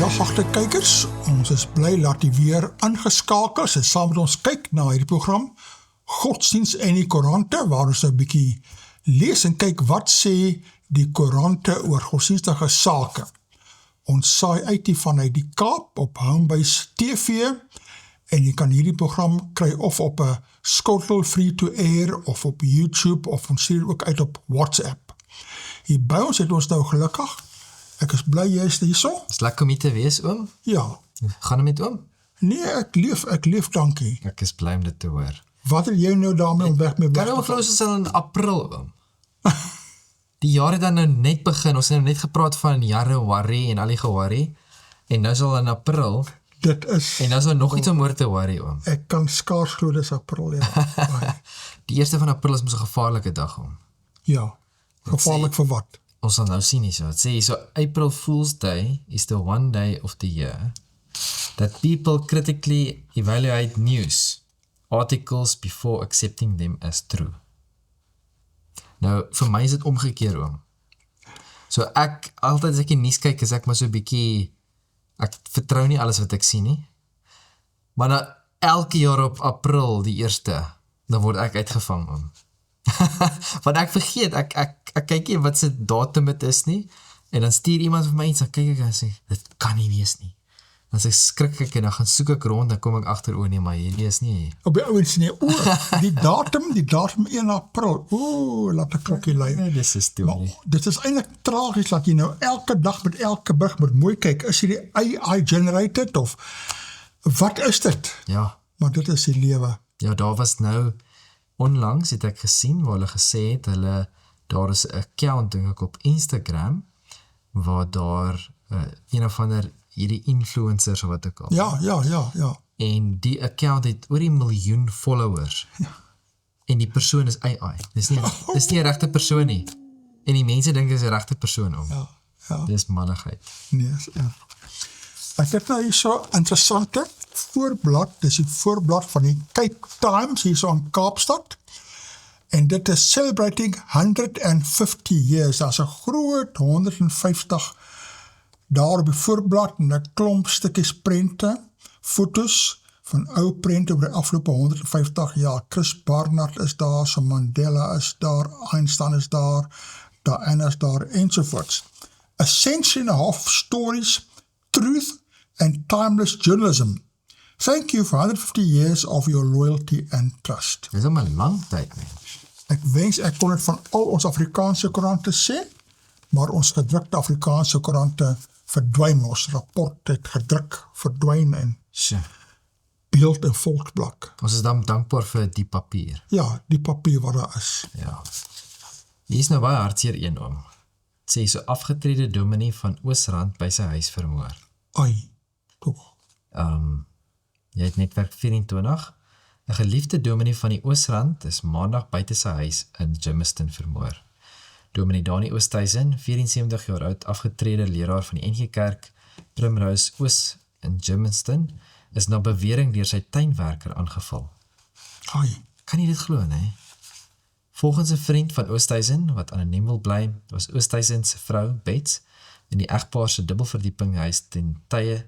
Geagte kykers, ons is bly laat die weer ingeskakel is en saam met ons kyk na hierdie program Godsdienst en die Koerante, waar ons 'n bietjie lees en kyk wat sê die koerante oor godsdienstige sake. Ons saai uit die vanuit die Kaap op Homebase TV en jy kan hierdie program kry of op 'n skotel free to air of op YouTube of ons stuur ook uit op WhatsApp. Hier by ons het ons nou gelukkig. Ek is bly jy is hierso. Is lekker om hier te wees, oom. Ja. Gaan met oom? Nee, ek leef, dankie. Ek is bly om dit te hoor. Wat het jy nou daarmee om weg mee weg? Kan ons is al in April, oom. Die jaar het dan nou net begin, ons het nou net gepraat van Januarie en al die geworry, en nou is al in April, Dit is, en nou is al nog iets om oor te worry, oom. ek kan skaars glo dis April, ja. Die 1 van April is mos 'n gevaarlike dag, oom. Ja, gevaarlik vir wat? Ons sal nou sien hierso. Het sê so April Fool's Day is the one day of the year that people critically evaluate news articles before accepting them as true. Nou, vir my is dit omgekeer, oom. So altyd as ek die nuus kyk, is ek maar so 'n bietjie, ek vertrou nie alles wat ek sien nie. Maar nou, elke jaar op April die 1ste, dan word ek uitgevang, oom. Want ek vergeet, ek kyk nie wat se datum het is nie, en dan stuur iemand vir my iets, dan kyk ek en sê, dit kan nie wees nie. Dan sê skrik ek en dan gaan soek ek rond, dan kom ek agter, nee, maar hierdie is nie. Op die ouens nie, die datum 1 April, laat ek klokkie lui. Nee, dis 'n storie. Dit is eintlik tragies dat jy nou elke dag met elke brug moet mooi kyk, is hierdie AI generated of wat is dit? Ja. Maar dit is die lewe. Ja, daar was nou, onlangs het ek gesien, waar hulle gesê het, daar is 'n account, dink ek, op Instagram, waar daar een of ander hierdie influencers of wat ook al. Ja. En die account het oor 1 miljoen followers. Ja. En die persoon is AI. Dis nie 'n regte persoon nie. En die mense dink dit is 'n regte persoon om. Ja. Dis malligheid. Nee, is erg. Ek het nou hier so interessante voorblad, dis die voorblad van die Cape Times hier so in Kaapstad. En dit is celebrating 150 years. Daar's 'n groot 150 daar op die voorblad en 'n klomp stukkies prente, fotos van ou prente oor die afgelope 150 jaar. Chris Barnard is daar, so Mandela is daar, Einstein is daar, Diana is daar, ensovoorts. A century and a half of stories, truth and timeless journalism. Thank you for 150 years of your loyalty and trust. Dis al 'n lang tyd, nee. Ek wens ek kon dit van al ons Afrikaanse koerante sê, maar ons gedrukte Afrikaanse koerante verdwyn, ons rapport het gedruk, verdwyn en beeld en volksblad. Ons is dan dankbaar vir die papier. Ja, die papier wat daar is. Ja. Hier is nou baie hartseer een, oom. Het sê so afgetrede dominee van Oosrand by sy huis vermoor. Ai, toch. Jy het netwerk 24. 'n geliefde dominee van die Oosrand is maandag buite sy huis in Germiston vermoor. Dominee Dani Oosthuizen, 74 jaar oud, afgetrede leraar van die NG Kerk, Primrose Oos in Germiston, is na bewering deur sy tuinwerker aangeval. Ai. Kan jy dit glo, nee? Volgens 'n vriend van Oosthuizen, wat anoniem wil bly, was Oosthuizen se vrou, Bets, in die egpaar se dubbelverdieping huis ten tye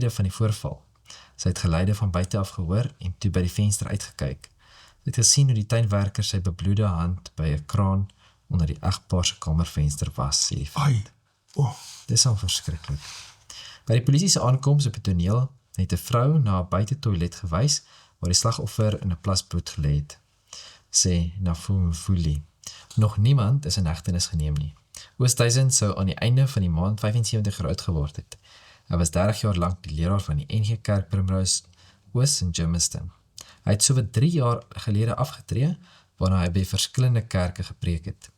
van die voorval. Sy het geluide van buite af gehoor en toe by die venster uitgekyk. Sy het gesien hoe die tuinwerker sy bebloede hand by 'n kraan onder die egpaar se kamervenster was, sê die vriend. Dis al verskriklik. By die polisie se aankoms op die toneel het 'n vrou na 'n buitetoilet gewys waar die slagoffer in 'n plas bloed gelê het, sê Nafumfuli. Nog niemand is in hegtenis geneem nie. Oosthuizen sou aan die einde van die maand 75 jaar oud geword het. Hy was 30 jaar lank die leraar van die NG Kerk Primrose Oos in Germiston. Hy het sowat 3 jaar gelede afgetree, waarna hy by verskillende kerke gepreek het.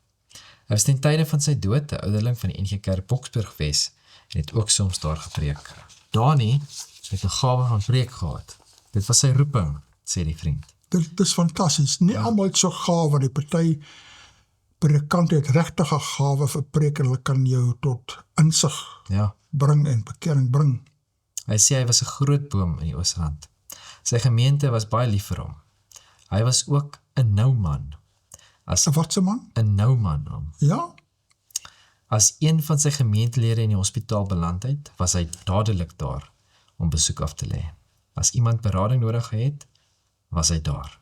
Hy was ten tye van sy dood 'n ouderling van die NG Kerk Boksburg Wes en het ook soms daar gepreek. Dani het 'n gawe van preek gehad. Dit was sy roeping, sê die vriend. Dit is fantasties. Nie almal het so gawe, die party predikant het regtig 'n gawe vir preek en hulle kan jou tot insig bring en bekering bring. Hy sê hy was 'n groot boom in die Oosrand. Sy gemeente was baie lief vir hom. Hy was ook 'n nou man. Wat se man? 'n nou man. Ja? As een van sy gemeentelede in die hospitaal beland het, was hy dadelik daar om besoek af te lê. As iemand berading nodig het, was hy daar.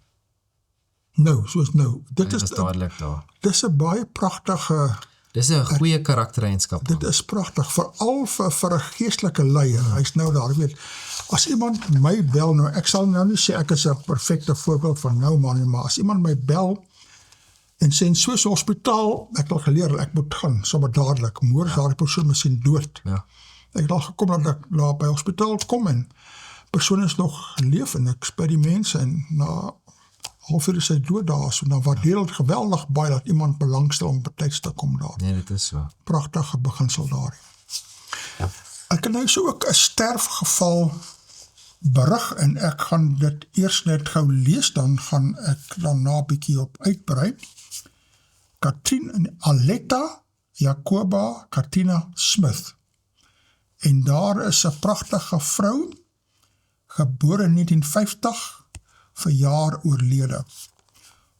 Nou, soos nou. Hy was dadelik daar. Dis 'n baie pragtige, Dis 'n goeie karaktereienskap. dit is pragtig, veral vir 'n geestelike leier. Hy's nou daar, weet. As iemand my bel, nou ek sal nou nie sê ek is 'n perfekte voorbeeld van nou man nie, maar as iemand my bel en sê in soos hospitaal, ek het al geleer, ek moet gaan, sommer dadelik, moord daar die persoon miskien dood. Ja. Ek het al gekom dat ek daar by hospitaal kom en persoon is nog leef en ek by die mense en na halfuur is hy dood daar, so dan waardeer het geweldig baie dat iemand belangstel om betyds te kom daar. Nee, dit is so. Pragtige beginsel daar. Ek het nou so ook 'n sterfgeval berig en ek gaan dit eers net gou lees, dan gaan ek daarna 'n bietjie op uitbrei. Aletta Jacoba Katina Smith. En daar is 'n pragtige vrou, gebore in 1950, verjaar oorlede.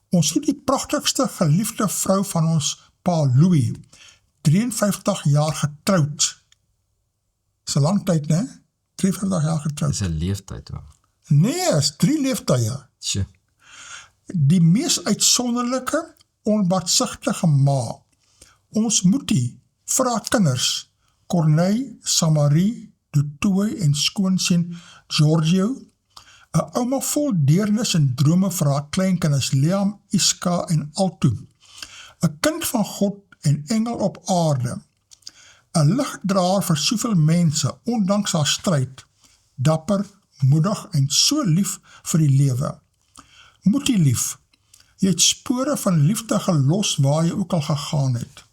Ons het die pragtigste geliefde vrou van ons pa Louis, 53 jaar getroud. Dis 'n lang tyd, né? 53 jaar getroud. Dis 'n leeftyd ook. Nee, is 3 leeftye. Sjoe. Die mees uitsonderlike, onbaatsigtige ma. Ons moetie vir haar kinders, Corneille, Samarie, Dutoy en skoonsien Giorgio, 'n ouma vol deernis en drome vir haar kleinkinders Liam, Iska en Alto, 'n kind van God en engel op aarde, 'n ligdraer vir soveel mense, ondanks haar stryd, dapper, moedig en so lief vir die lewe. Moetie lief, jy het spore van liefde gelos waar jy ook al gegaan het.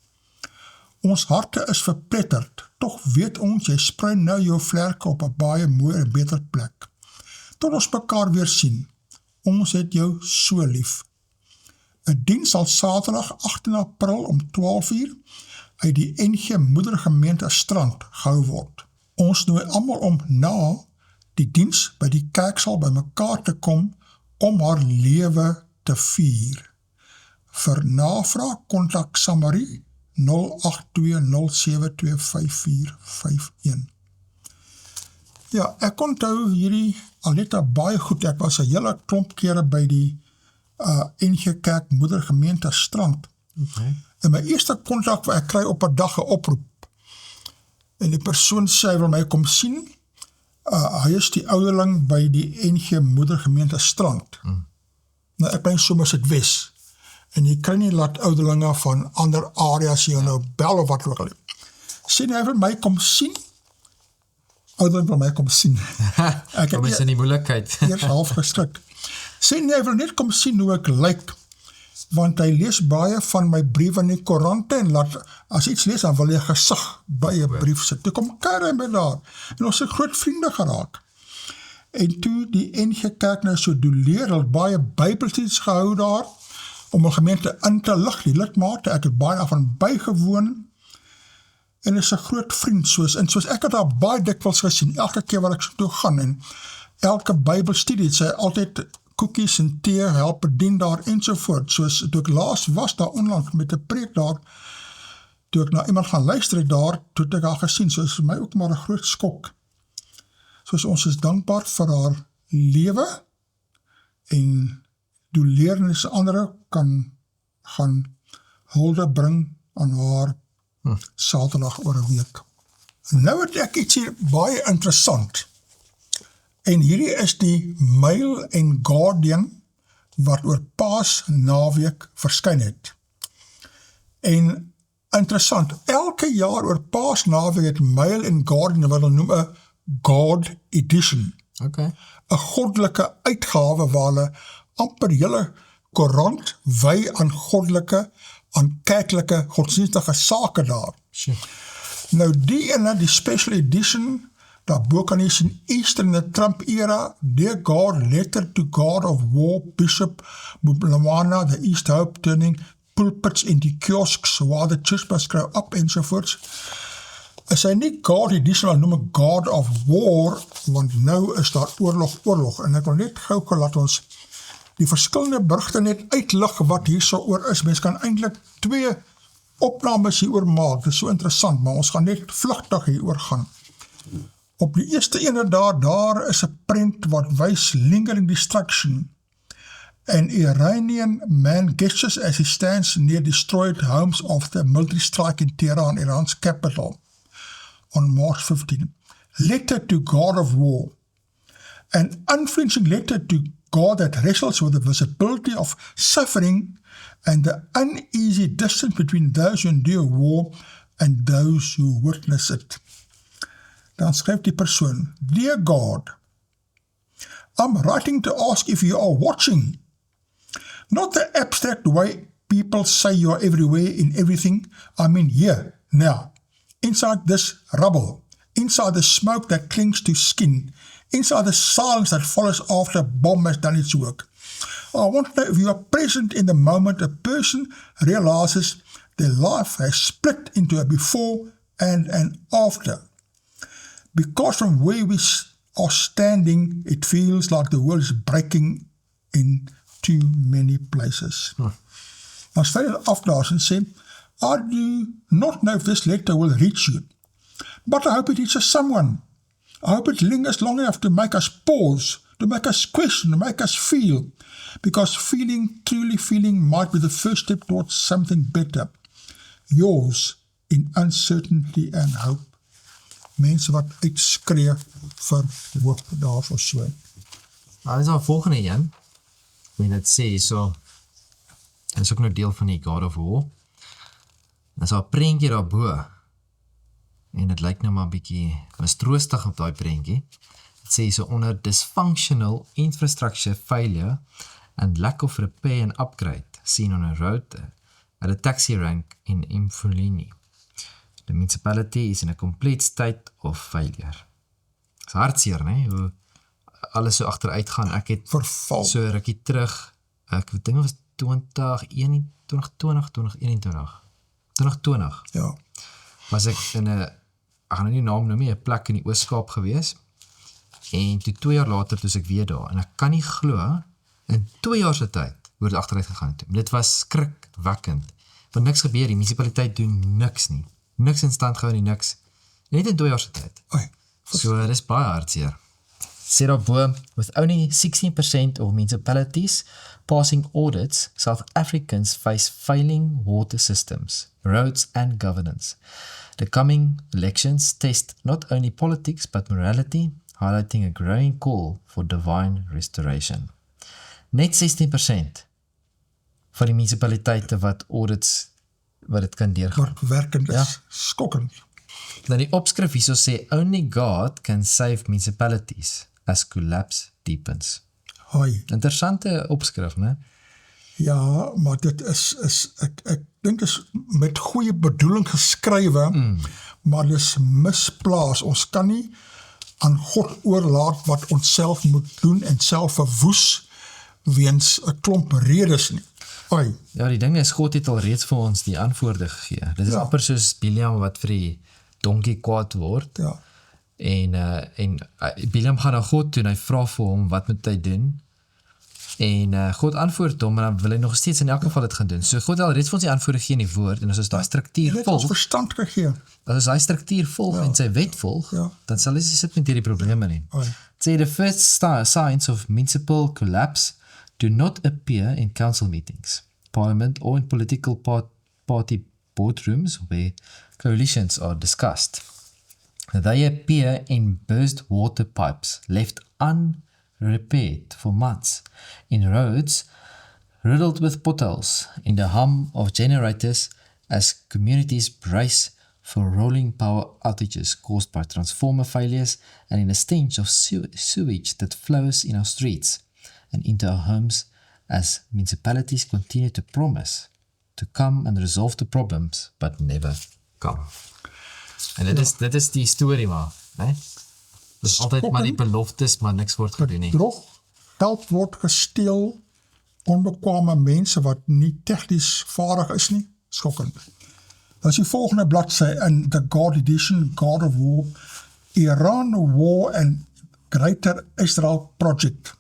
Ons harte is verpletterd, tog weet ons jy sprei nou jou vlerke op 'n baie mooier en beter plek. Tot ons mekaar weer sien, ons het jou so lief. 'n diens sal Saterdag 18 April om 12:00 uit die NG Moedergemeente Strand gehou word. Ons nooi almal om na die diens by die kerksaal by mekaar te kom om haar lewe te vier. Vir navraag kontak Samarie 0820725451. Ja, ek onthou hierdie Aletta baie goed. Ek was 'n hele klomp kere by die NG Kerk Moedergemeente Strand. Okay. En my eerste kontak wat ek kry op 'n dag 'n oproep. En die persoon sê hy wil my kom sien. Hy is die ouderling by die NG Moedergemeente Strand. Nou ek ben sommer sit Wes. En jy kan nie laat ouderlinge van ander areas jou nou bel of wat ook al. Sê hy wil my kom sien. Ouderling wil my kom sien. Ek Kom eens in die moeilikheid. eers half geskrik. Sê hy wil net kom sien hoe ek lyk, want hy lees baie van my briewe in die koerante en laat, as iets lees, dan wil hy gesig by 'n brief sit. Toe kom kuier hy met daar, en ons het groot vriende geraak. En toe die NG Kerk nou so doeleer, hulle het baie Bybelstudies gehou daar, om 'n gemeente in te lig, die lidmate, ek het baie daarvan bygewoon, en is 'n groot vriend, soos ek het daar baie dikwels gesien, elke keer wat ek so toe gaan, en elke Bybelstudie het sy altyd koekies en thee help bedien daar ensovoort, soos toe ek laas was daar onlangs met 'n preek daar, toe ek na iemand gaan luister het daar, toe het ek haar gesien, so is vir my ook maar 'n groot skok. Soos ons is dankbaar vir haar lewe, en doeleernis andere kan gaan hulde bring aan haar Saterdag oor 'n week. Nou het ek iets hier baie interessant. En hierdie is die Mail and Guardian wat oor Paas naweek verskyn het. En interessant, elke jaar oor Paas naweek het Mail and Guardian wat hulle noem 'n God Edition. Okay. 'n goddelike uitgawe waar hulle amper hele koerant wy aan goddelike, aan kerklike, godsdienstige sake daar. Sure. Nou die ene, die special edition, daarbo kan jy sien Easter in the Trump era, Dear God, Letter to God of War, Bishop Mublamana, the East Hope Turning, pulpits in die kiosks, waar the church must grow up, enzovoorts. Is hy nie God edition, al noem ek God of War, want nou is daar oorlog, en ek wil net gauw laat ons die verskillende berigte net uitlig wat hier so oor is. Mens kan eintlik 2 opnames hieroor maak, dit is so interessant, maar ons gaan net vlugtig hieroor gaan. Op die eerste ene daar is 'n prent wat wys lingering destruction. An Iranian man gestures as he stands near destroyed homes after a military strike in Tehran, Iran's capital, on March 15. Letter to God of War. An unflinching letter to God that wrestles with the visibility of suffering and the uneasy distance between those who endure war and those who witness it. Dan skryf die persoon, Dear God, I'm writing to ask if you are watching. Not the abstract way people say you are everywhere in everything. I mean here, now, inside this rubble, inside the smoke that clings to skin, inside the silence that follows after a bomb has done its work. I want to know if you are present in the moment a person realizes their life has split into a before and an after. Because from where we are standing, it feels like the world is breaking in too many places. Dan stel hy af daar en sê, I do not know if this letter will reach you, but I hope it reaches someone. I hope it lingers long enough to make us pause, to make us question, to make us feel, because truly feeling might be the first step towards something better. Yours in uncertainty and hope. Mense wat uitskree vir hoop daarvoor so. Nou, dit is al volgende een, hoe jy dit sê, so, dit is ook nou deel van die God of War. Dit is al 'n prentjie daarbo, en dit lyk nou maar 'n bietjie mistroostig op daai prentjie. Dit sê so onder dysfunctional infrastructure failure and lack of repair and upgrade seen on a road at a taxi rank in Imphuleni. The municipality is in a complete state of failure. Dit is hartseer, nee, hoe alles so achteruit gaan. Ek het verval. So rukkie terug, ek dink het was 2020, Ja. was ek in 'n, ek gaan nou nie naam noem nie, 'n plek in die Oos-Kaap gewees, en toe 2 jaar later toe ek weer daar, en ek kan nie glo, in 2 jaar se tyd, hoe dit achteruit gegaan het. Dit was skrikwekkend, want niks gebeur, die municipaliteit doen niks nie, niks in stand gehou nie, niks, net in 2 jaar se tyd. Oei, So, dit is baie hartseer. Sê daarbo, with only 16% of municipalities passing audits, South Africans face failing water systems, roads and governance. The coming elections test not only politics but morality, highlighting a growing call for divine restoration. Net 16% van die municipaliteite wat audits, wat dit kan deurgaan. wat werkend is, Ja. skokkend. Nou die opskrif hierso sê, only God can save municipalities as collapse deepens. Hoi. Interessante opskrif, né? Ja, maar dit is ek dink is met goeie bedoeling geskrywe, maar dis misplaas. Ons kan nie aan God oorlaat wat ons self moet doen en self verwoes weens 'n klomp redes nie. Hoi. Ja, die ding is, God het al reeds vir ons die antwoorde gegee. Dit is amper soos Biliam wat vir die donkie kwaad word. Ja. En Biliam gaan na God toe en hy vra vir hom, wat moet hy doen? En God antwoord hom, en dan wil hy nog steeds in elk geval dit gaan doen. So God het al reeds vir ons die antwoorde gegee in die woord, en as ons daai struktuur Net ons volg, verstand gegee. as ons daai struktuur volg en sy wet volg, dan sal ons nie sit met hierdie probleme nie. Hoi. Say the first signs of municipal collapse do not appear in council meetings, parliament, or in political party boardrooms where coalitions are discussed. They appear in burst water pipes left unrepaired for months, in roads riddled with potholes, in the hum of generators as communities brace for rolling power outages caused by transformer failures, and in a stench of sewage that flows in our streets and into our homes as municipalities continue to promise to come and resolve the problems, but never come. En dit is die storie maar, né? Dis altyd maar die beloftes, maar niks word gedoen nie. Droog, geld word gesteel, onbekwame mense wat nie tegnies vaardig is nie, skokkend. Dat is die volgende bladsy in the God edition, God of War, Iran War and Greater Israel Project.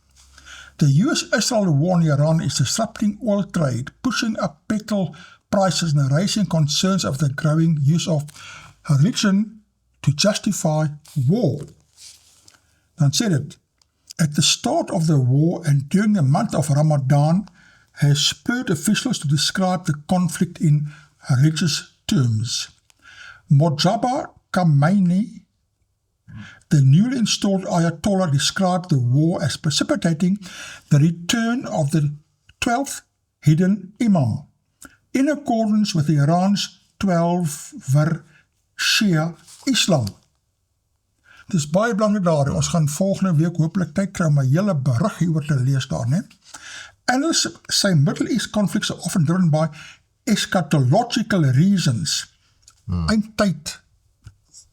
The US-Israel war in Iran is disrupting oil trade, pushing up petrol prices and raising concerns of the growing use of religion to justify war. Dan sê dit, at the start of the war and during the month of Ramadan has spurred officials to describe the conflict in religious terms. Mojtaba Khamenei, the newly installed Ayatollah, described the war as precipitating the return of the 12th hidden Imam, in accordance with Iran's 12-ver Shia Islam. Het is baie belangrijk daar, ons gaan volgende week hopelijk tyd kry om 'n hele berig hieroor te lees daar, ne? Analysts say Middle East conflicts are often driven by eschatological reasons, eindtyd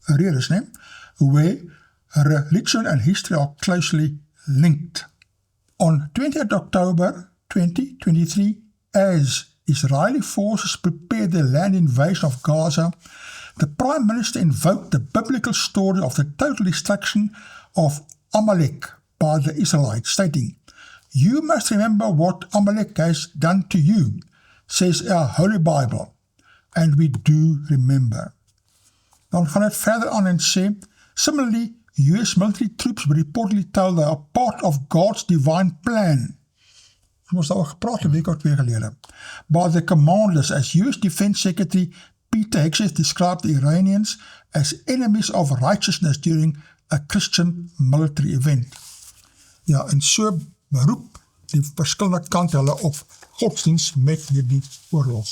redes, ne? Where religion and history are closely linked. On 20th October 2023, as Israeli forces prepared the land invasion of Gaza, the Prime Minister invoked the biblical story of the total destruction of Amalek by the Israelites, stating, "You must remember what Amalek has done to you," says our Holy Bible, and we do remember. Dan gaan het verder aan en sê, similarly, US military troops were reportedly told they are part of God's divine plan. Ons het al gepraat 'n week of 2 gelede. By the commanders, as US Defense Secretary Peter Hegseth described the Iranians as enemies of righteousness during a Christian military event. Ja, en so beroep die verskillende kante hulle op godsdienst met hierdie oorlog.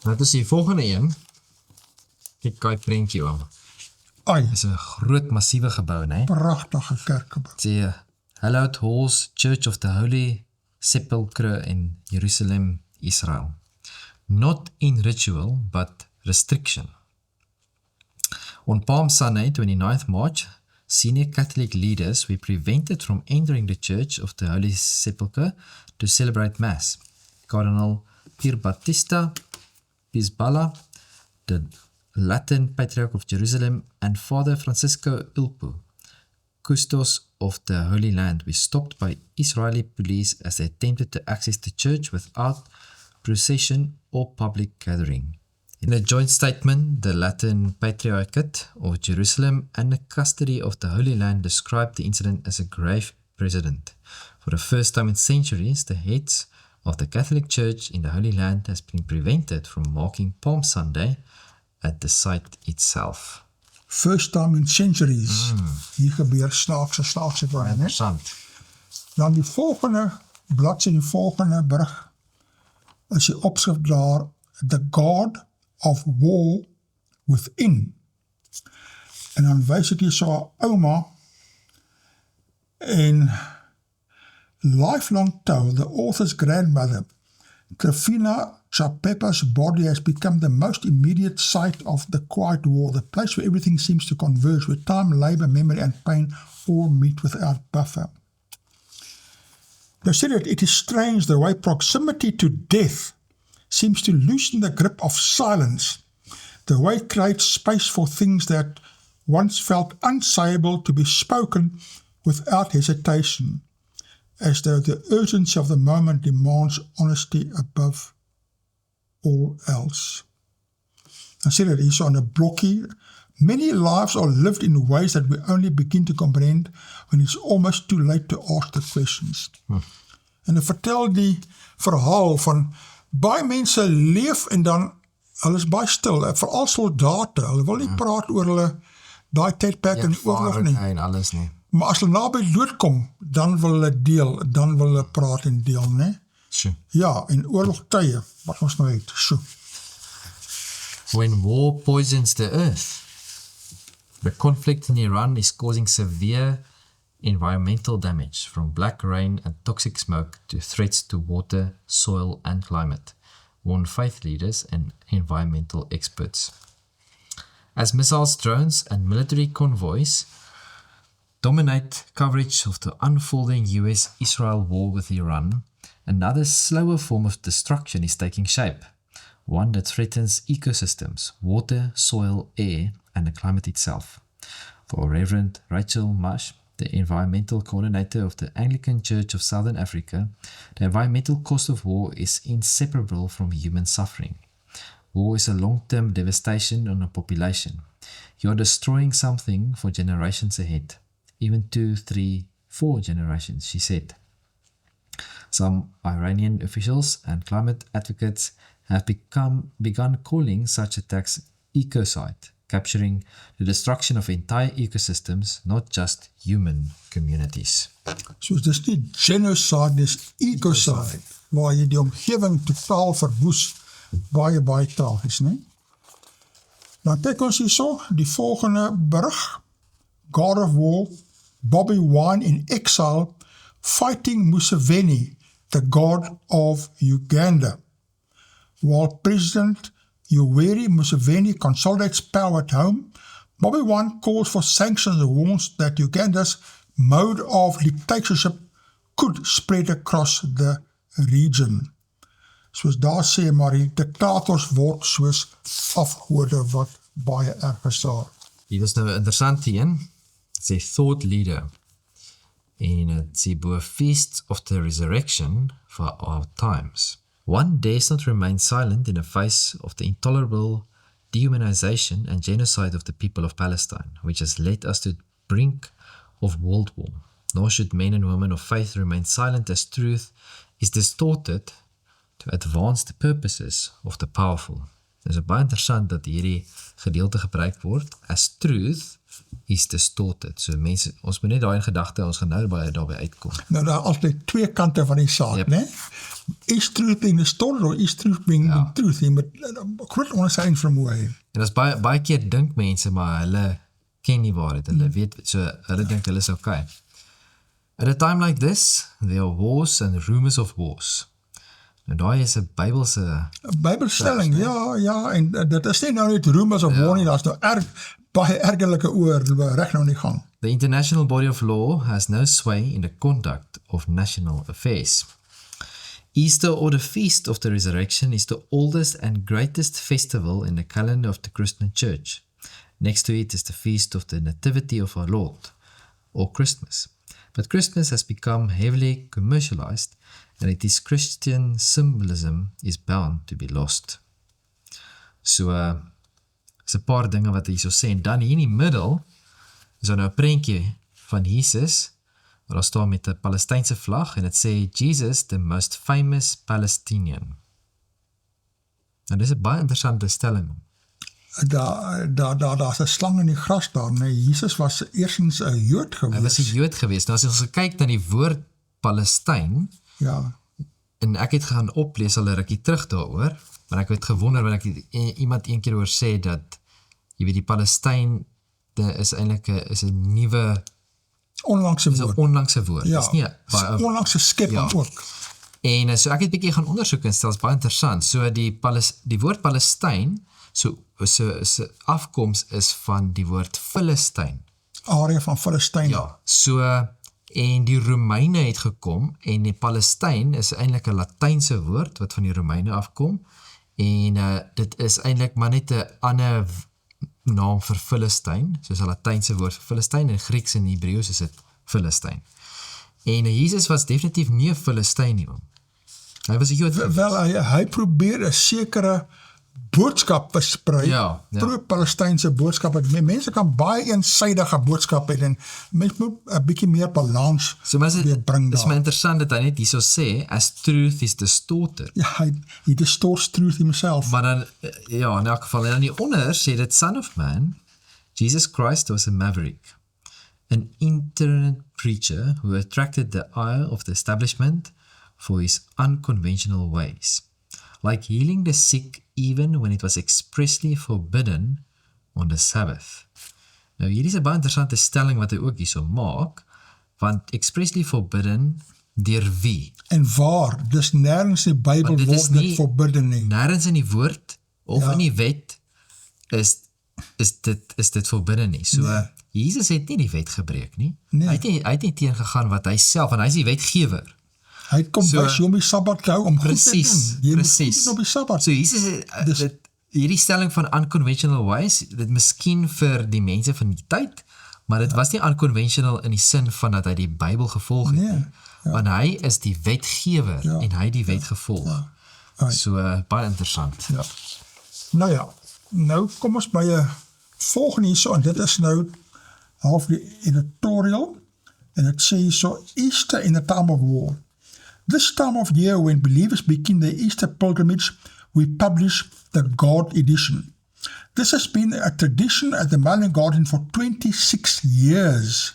Nou, dis die volgende een. Kyk, kyk prentjie oom. Ai, Dit is 'n groot, massiewe gebou, né? pragtige kerkgebou. Die Hallowed Halls Church of the Holy Sepulchre in Jerusalem, Israel. Not in ritual, but restriction. On Palm Sunday, 29th March, senior Catholic leaders were prevented from entering the Church of the Holy Sepulchre to celebrate Mass. Cardinal Pier Battista Pizzaballa, the Latin Patriarch of Jerusalem, and Father Francisco Ilpu, Custos of the Holy Land, were stopped by Israeli police as they attempted to access the church without procession or public gathering. In a joint statement, the Latin Patriarchate of Jerusalem and the Custody of the Holy Land described the incident as a grave precedent. For the first time in centuries, the heads of the Catholic Church in the Holy Land has been prevented from marking Palm Sunday at the site itself. First time in centuries. Hier gebeur snaakse baie, né? Interessant. Dan die volgende bladsy, die volgende berig, is die opskrif daar, The God of War Within. En dan wys ek hier so ouma, en lifelong told the author's grandmother, Trifina Chapepa's body has become the most immediate site of the quiet war, the place where everything seems to converge, where time, labor, memory, and pain all meet without buffer. They said that it is strange the way proximity to death seems to loosen the grip of silence, the way it creates space for things that once felt unsayable to be spoken without hesitation, as though the urgency of the moment demands honesty above all else. I said it is on a blokkie. Many lives are lived in ways that we only begin to comprehend when it's almost too late to ask the questions. En ek vertel die verhaal van baie mense leef en dan hulle is baie stil, veral soldate, hulle wil nie praat oor hulle daai tydperk in die oorlog nie. En alles nie. Maar as hulle naby dood kom, dan wil hulle deel, dan wil hulle praat en deel, né? Sure. Ja, en oorlogtye, wat ons nou het, so. When war poisons the earth, the conflict in Iran is causing severe environmental damage, from black rain and toxic smoke to threats to water, soil and climate, warn faith leaders and environmental experts. As missiles, drones and military convoys dominate coverage of the unfolding US-Israel war with Iran, another slower form of destruction is taking shape, one that threatens ecosystems, water, soil, air, and the climate itself. For Reverend Rachel Marsh, the environmental coordinator of the Anglican Church of Southern Africa, the environmental cost of war is inseparable from human suffering. War is a long-term devastation on a population. You are destroying something for generations ahead, even 2, 3, 4 generations, she said. Some Iranian officials and climate advocates have begun calling such attacks ecocide, capturing the destruction of entire ecosystems, not just human communities. So dis nie genocide, dis ecocide, waar jy die omgewing totaal verwoes, baie tragies, nie? Dan kyk ons hierso, die volgende berig, God of War, Bobby Wine in exile, fighting Museveni, the God of Uganda. While President Yoweri Museveni consolidates power at home, Bobby Wine calls for sanctions and warns that Uganda's mode of dictatorship could spread across the region. Soos daar sê, maar die diktators word soos afgode wat baie erg is daar. Hier is nou 'n interessante een. Het sê thought leader. En het sê bo feast of the resurrection for our times. One dares not remain silent in the face of the intolerable dehumanization and genocide of the people of Palestine, which has led us to the brink of world war. Nor should men and women of faith remain silent as truth is distorted to advance the purposes of the powerful. Dit is baie interessant dat hierdie gedeelte gebruik word as truth is distorted. So mense, ons moet net daai in gedagte, ons gaan nou baie daarby uitkom. Nou daar altyd twee kante van die saak, Yep. né? Is truth being distorted or is truth being truth? Jy moet groot onderskeiding vermoë hê. En as baie keer dink mense, maar hulle ken nie waarheid, hulle weet, so hulle dink hulle is okay. At a time like this, there are wars and rumors of wars. Nou daai is 'n Bybelse Bybelstelling, ja, en dit is nie nou net rumors of war nie, daar's nou baie ergerlike oorloë reg nou in die gang. The international body of law has no sway in the conduct of national affairs. Easter, or the Feast of the Resurrection, is the oldest and greatest festival in the calendar of the Christian Church. Next to it is the Feast of the Nativity of our Lord, or Christmas. But Christmas has become heavily commercialized, and its Christian symbolism is bound to be lost. So, is 'n paar dinge wat hy so sê, en dan hier in die middel, is daar nou 'n prentjie van Jesus, waar daar staan met 'n Palestynse vlag, en dit sê, Jesus, the most famous Palestinian. Nou, dis 'n baie interessante stelling. Daar's 'n slang in die gras daar, nee, Jesus was eerstens 'n Jood Hy was 'n gewees. Jood geweest. Nou, as ons kyk na die woord Palestyn, Ja, en ek het gaan oplees al 'n rukkie terug daaroor, maar ek het gewonder, want ek het iemand een keer oor sê, dat, jy weet, die Palestyn, is eintlik 'n nuwe, onlangse is 'n woord. onlangse woord. Ja, Dis nie 'n onlangse skepping Ja. ook. En so ek het 'n bietjie gaan ondersoek en stel, is baie interessant. So die woord Palestyn, so afkoms is van die woord Filistyn. Area van Filistyn. Ja, so en die Romeine het gekom en die Palestyn is eintlik 'n Latynse woord wat van die Romeine afkom en dit is eintlik maar net 'n ander naam vir Filistyn, soos 'n Latynse woord vir Filistyn, in Grieks en Hebreëus is dit Filistyn. En Jesus was definitief nie 'n Filistyn nie. Hy was 'n Jood. Wel, hy probeer 'n sekere boodskap versprei, Ja. pro-Palestynse boodskap, mense kan baie eensydige boodskap hê, en mens moet 'n bietjie meer balans So maar weer bring dis daar. maar interessant dat hy net hierso sê, as truth is distorted. Ja, hy distorts truth himself. Maar dan, ja, in elk geval, en dan hieronder sê dit, Son of Man, Jesus Christ was a maverick, an itinerant preacher who attracted the ire of the establishment for his unconventional ways, like healing the sick even when it was expressly forbidden on the Sabbath. Nou hier is 'n baie interessante stelling wat hy ook hierso maak, want expressly forbidden deur wie? En waar, dis nêrens in die Bybel Want dit is word dit nie- forbidden nie. Nêrens in die woord of Ja. in die wet is dit forbidden nie. So Jesus het nie die wet gebreek nie. Nee. Hy het nie teengegaan wat hy self, want hy is die wetgewer. Hy kom So- wys jy om die Sabbat te hou om goed te Presies, doen. Jy moet presies. goed doen op die Sabbat. So Jesus Dus- hierdie stelling van unconventional ways, dit miskien vir die mense van die tyd Maar dit was nie unconventional in die sin van dat hy die Bybel gevolg het. Nee, Want hy is die wetgewer en hy die wet gevolg. Right. So, baie interessant. Ja. Nou ja, nou kom ons by 'n volgende hierso, en dit is nou half die editorial, en het sê hierso, Easter in the time of war. This time of year when believers begin their Easter pilgrimage, we publish the God edition. This has been a tradition at the Mullen Garden for 26 years.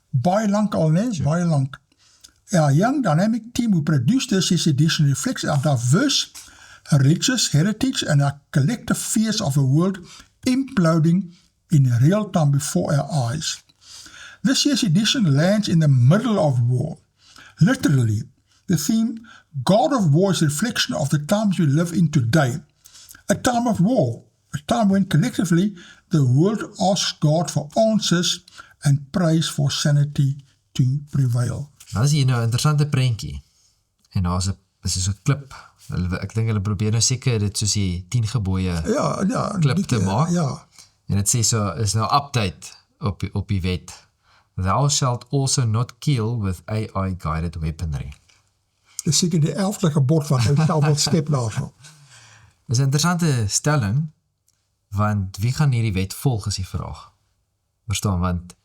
Baie lank al, né? Baie lank. Our young dynamic team who produced this edition reflects our diverse religious heritage and our collective fears of a world imploding in real time before our eyes. This year's edition lands in the middle of war. Literally, the theme, God of War, is a reflection of the times we live in today. A time of war, a time when collectively the world asks God for answers and prays for sanity to prevail. Nou is hier nou 'n interessante prentjie. En daar is 'n klip. Ek dink hulle probeer nou seker dit soos die 10 gebooie klip te maak. Ja. En dit sê so, is nou update op die wet. Thou shalt also not kill with AI-guided weaponry. Dis seker die 11de gebod wat hy self wil skep daarvan. Dis 'n interessante stelling, want wie gaan hierdie wet volg is die vraag. Verstaan, want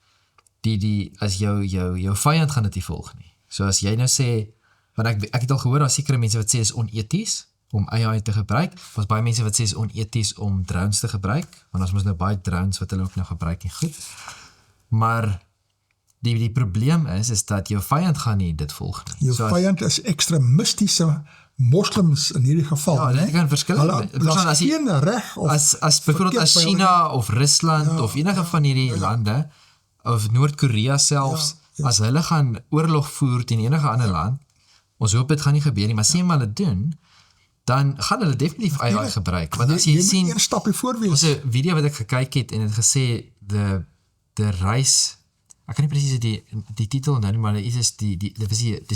as jou vyand gaan dit nie volg nie. So as jy nou sê, want ek het al gehoor, daar sekere mense wat sê is oneties om AI te gebruik, was baie mense wat sê is oneties om drones te gebruik, want ons mos nou baie drones wat hulle ook nou gebruik en goed. Maar die probleem is dat jou vyand gaan nie dit volg nie. Jou vyand is ekstremistiese moslims in hierdie geval. Ja, dit kan verskillend. As geen reg of as byvoorbeeld as China of Rusland of enige van hierdie lande of Noord-Korea selfs, as hulle gaan oorlog voer teen enige ander land, ons hoop dit gaan nie gebeur nie, maar sê maar hulle doen, dan gaan hulle definitief AI gebruik. Want as jy sien, een stapie voorwees. Ons 'n video wat ek gekyk het en het gesê the race, ek kan nie presies die titel onthou nie, maar dit is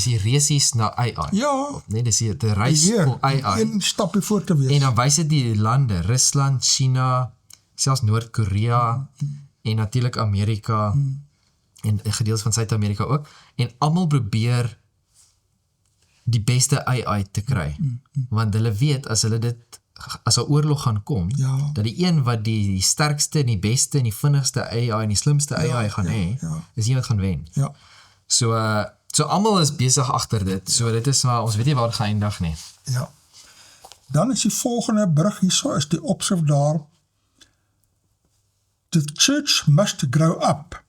die resies na AI. Ja. Nee, dis die reis vir AI. Een stapie voor te wees. En dan wys dit die lande, Rusland, China, selfs Noord-Korea en natuurlik Amerika en gedeeles van Suid-Amerika ook, en almal probeer die beste AI te kry. Want hulle weet as 'n oorlog gaan kom, dat die een wat die sterkste en die beste en die vinnigste AI en die slimste AI gaan hê, is die wat gaan wen. Ja. So almal is besig agter dit. So dit is maar, ons weet nie waar dit gaan eindig nie. Ja. Dan is die volgende brug hierso, is die opskrif daar, The church must grow up.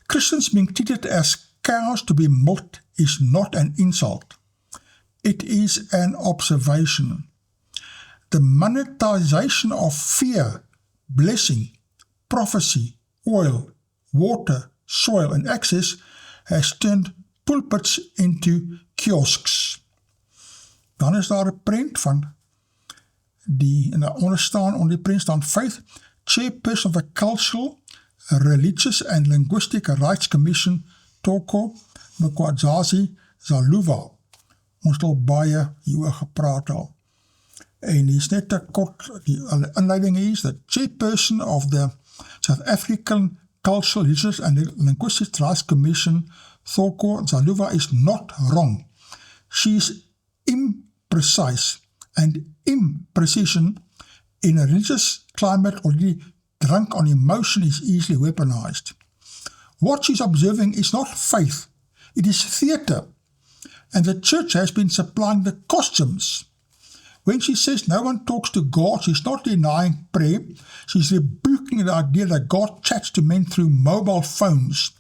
Christians being treated as cows to be milked is not an insult. It is an observation. The monetization of fear, blessing, prophecy, oil, water, soil, and access has turned pulpits into kiosks. Dan is daar 'n prent van onder die prent staan Faith, Chairperson of the Cultural, Religious and Linguistic Rights Commission, Toko Mkwadzazi Zaluva. Ons het al baie hieroor gepraat al. En hier is net 'n kort, die inleiding is, the Chairperson of the South African Cultural, Religious and Linguistic Rights Commission, Toko Zaluva, is not wrong. She is imprecise, and imprecision in a religious climate already drunk on emotion is easily weaponized. What she's observing is not faith, it is theater, and the church has been supplying the costumes. When she says no one talks to God, she's not denying prayer, she's rebuking the idea that God chats to men through mobile phones,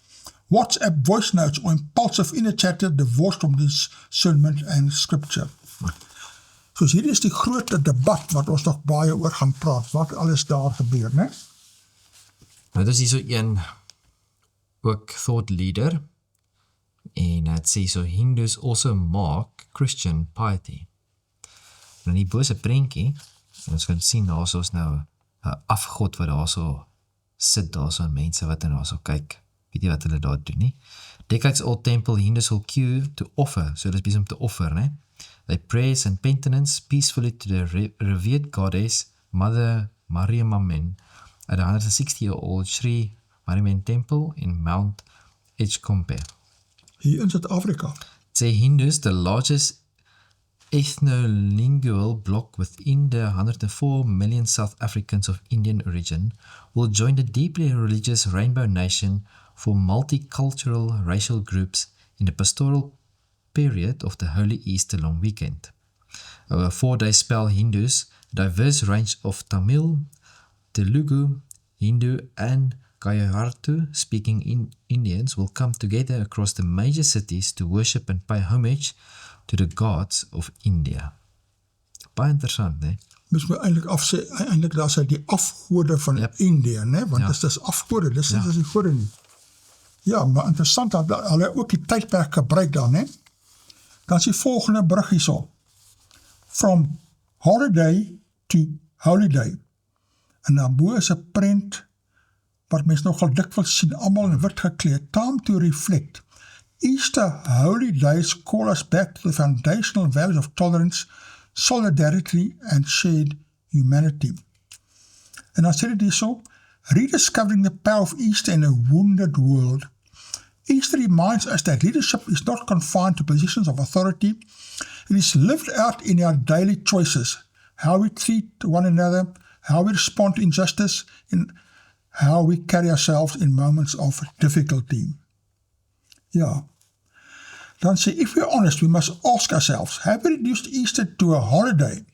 WhatsApp voice notes, or impulsive inner chatter divorced from discernment and scripture. So hierdie is die groot debat wat ons nog baie oor gaan praat, wat alles daar gebeur, né? Nou, dit is hier so een, ook thought leader, en het sê so, Hindus also mock Christian piety. En die bose prentjie, en ons kan sien, daar is nou 'n afgod wat daar so sit, daar so mense wat daar so kyk, weet jy wat hulle daar doen nie? Decades old temple, Hindus will queue to offer, so dit is besig om te offer, né? They praise and penitence peacefully to the revered goddess, Mother Mariamman, at the 160-year-old Sri Mariamman Temple in Mount Edgecombe. Hier in Suid-Afrika. Say Hindus, the largest ethno-lingual bloc within the 104 million South Africans of Indian origin, will join the deeply religious Rainbow Nation for multicultural racial groups in the pastoral period of the Holy Easter long weekend. Over a 4-day spell, Hindus, a diverse range of Tamil, Telugu, Hindu and Gayartu speaking Indians will come together across the major cities to worship and pay homage to the gods of India. Baie interessant, né? Moet my eintlik daar sê die afgode van India, né? Want dit is afgode, dis nie die gode nie. Ja, maar interessant dat hulle ook die tydperk gebruik dan, né? Dan is die volgende brug hierso. From holiday to holiday. En daarbo is 'n prent wat mens nogal dikwels sien, almal in wit gekleed, time to reflect. Easter holidays call us back to the foundational values of tolerance, solidarity and shared humanity. En dan sê dit hierso, rediscovering the power of Easter in a wounded world. Easter reminds us that leadership is not confined to positions of authority. It is lived out in our daily choices, how we treat one another, how we respond to injustice, and how we carry ourselves in moments of difficulty. Ja. Dan sê, if we're honest, we must ask ourselves, have we reduced Easter to a holiday